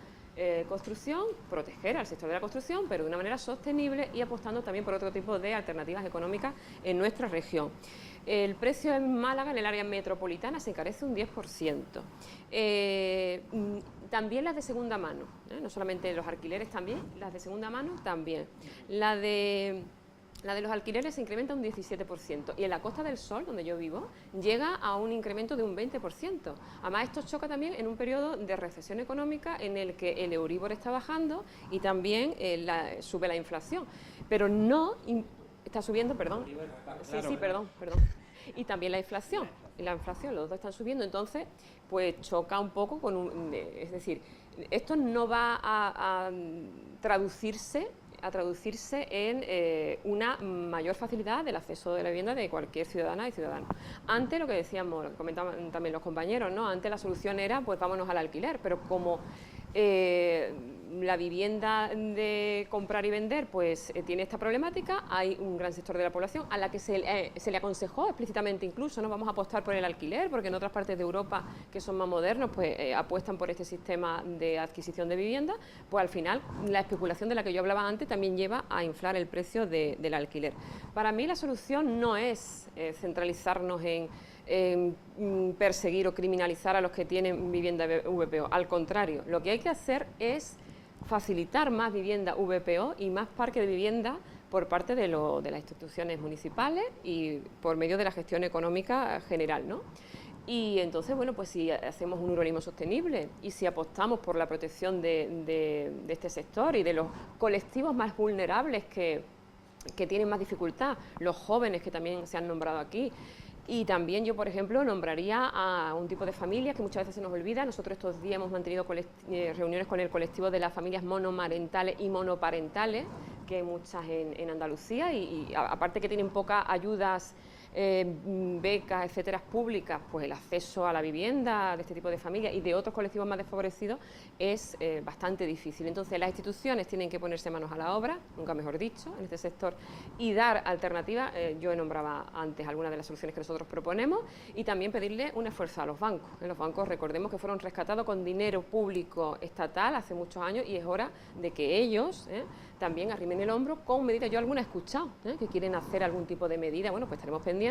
construcción, proteger al sector de la construcción, pero de una manera sostenible y apostando también por otro tipo de alternativas económicas en nuestra región. El precio en Málaga, en el área metropolitana, se encarece un 10%. También las de segunda mano, no solamente los alquileres, también las de segunda mano también. La de los alquileres se incrementa un 17%, y en la Costa del Sol, donde yo vivo, llega a un incremento de un 20%. Además, esto choca también en un periodo de recesión económica en el que el Euribor está bajando y también sube la inflación, pero no está subiendo, perdón. Sí, perdón. Y también la inflación, los dos están subiendo, entonces pues choca un poco con es decir, esto no va a traducirse en una mayor facilidad del acceso de la vivienda de cualquier ciudadana y ciudadano. Antes, lo que decíamos, comentaban también los compañeros, ¿no? Antes la solución era pues vámonos al alquiler, pero como la vivienda de comprar y vender pues tiene esta problemática, hay un gran sector de la población a la que se le aconsejó explícitamente incluso, no vamos a apostar por el alquiler, porque en otras partes de Europa que son más modernos pues apuestan por este sistema de adquisición de vivienda. Pues al final la especulación de la que yo hablaba antes también lleva a inflar el precio del alquiler. Para mí la solución no es centralizarnos en perseguir o criminalizar a los que tienen vivienda VPO. Al contrario, lo que hay que hacer es facilitar más vivienda VPO y más parque de vivienda por parte de las instituciones municipales y por medio de la gestión económica general, ¿no? Y entonces, bueno, pues si hacemos un urbanismo sostenible y si apostamos por la protección de este sector y de los colectivos más vulnerables que tienen más dificultad, los jóvenes que también se han nombrado aquí. Y también yo, por ejemplo, nombraría a un tipo de familias que muchas veces se nos olvida. Nosotros estos días hemos mantenido reuniones con el colectivo de las familias monomarentales y monoparentales, que hay muchas en Andalucía, y aparte que tienen pocas ayudas, becas, etcétera, públicas, pues el acceso a la vivienda de este tipo de familias y de otros colectivos más desfavorecidos es bastante difícil. Entonces las instituciones tienen que ponerse manos a la obra, nunca mejor dicho, en este sector, y dar alternativas. Yo nombraba antes algunas de las soluciones que nosotros proponemos, y también pedirle un esfuerzo a los bancos. Los bancos, recordemos que fueron rescatados con dinero público estatal hace muchos años, y es hora de que ellos también arrimen el hombro con medidas. Yo alguna he escuchado que quieren hacer algún tipo de medida. Bueno, pues estaremos pendientes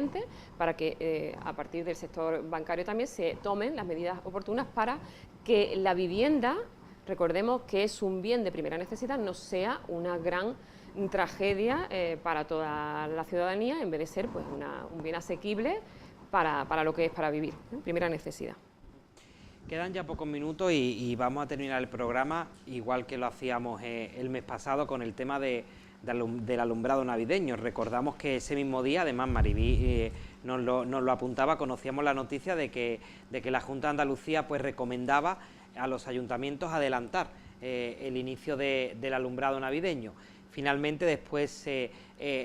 para que a partir del sector bancario también se tomen las medidas oportunas para que la vivienda, recordemos que es un bien de primera necesidad, no sea una gran tragedia para toda la ciudadanía, en vez de ser pues un bien asequible para lo que es para vivir, primera necesidad. Quedan ya pocos minutos y vamos a terminar el programa igual que lo hacíamos el mes pasado con el tema del alumbrado navideño. Recordamos que ese mismo día, además Maribí nos lo apuntaba, conocíamos la noticia de que la Junta de Andalucía pues recomendaba a los ayuntamientos adelantar el inicio del alumbrado navideño. finalmente después se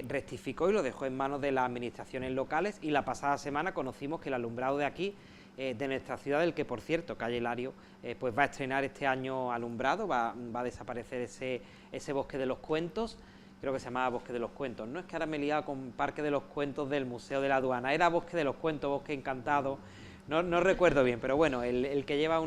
rectificó y lo dejó en manos de las administraciones locales, y la pasada semana conocimos que el alumbrado de aquí, de nuestra ciudad, del que por cierto Calle Lario pues va a estrenar este año alumbrado, va a desaparecer ese Bosque de los Cuentos, creo que se llamaba Bosque de los Cuentos, no es que ahora me he liado con Parque de los Cuentos del Museo de la Aduana, era Bosque de los Cuentos, Bosque Encantado, no recuerdo bien, pero bueno, el que lleva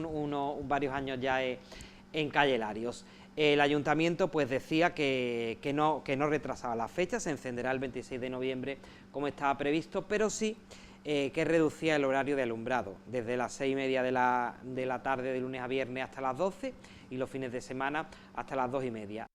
varios años ya en Calle Larios. El ayuntamiento pues decía que no retrasaba la fecha, se encenderá el 26 de noviembre como estaba previsto, pero sí que reducía el horario de alumbrado, desde las 6:30 de la tarde de lunes a viernes hasta las 12 y los fines de semana hasta las 2:30.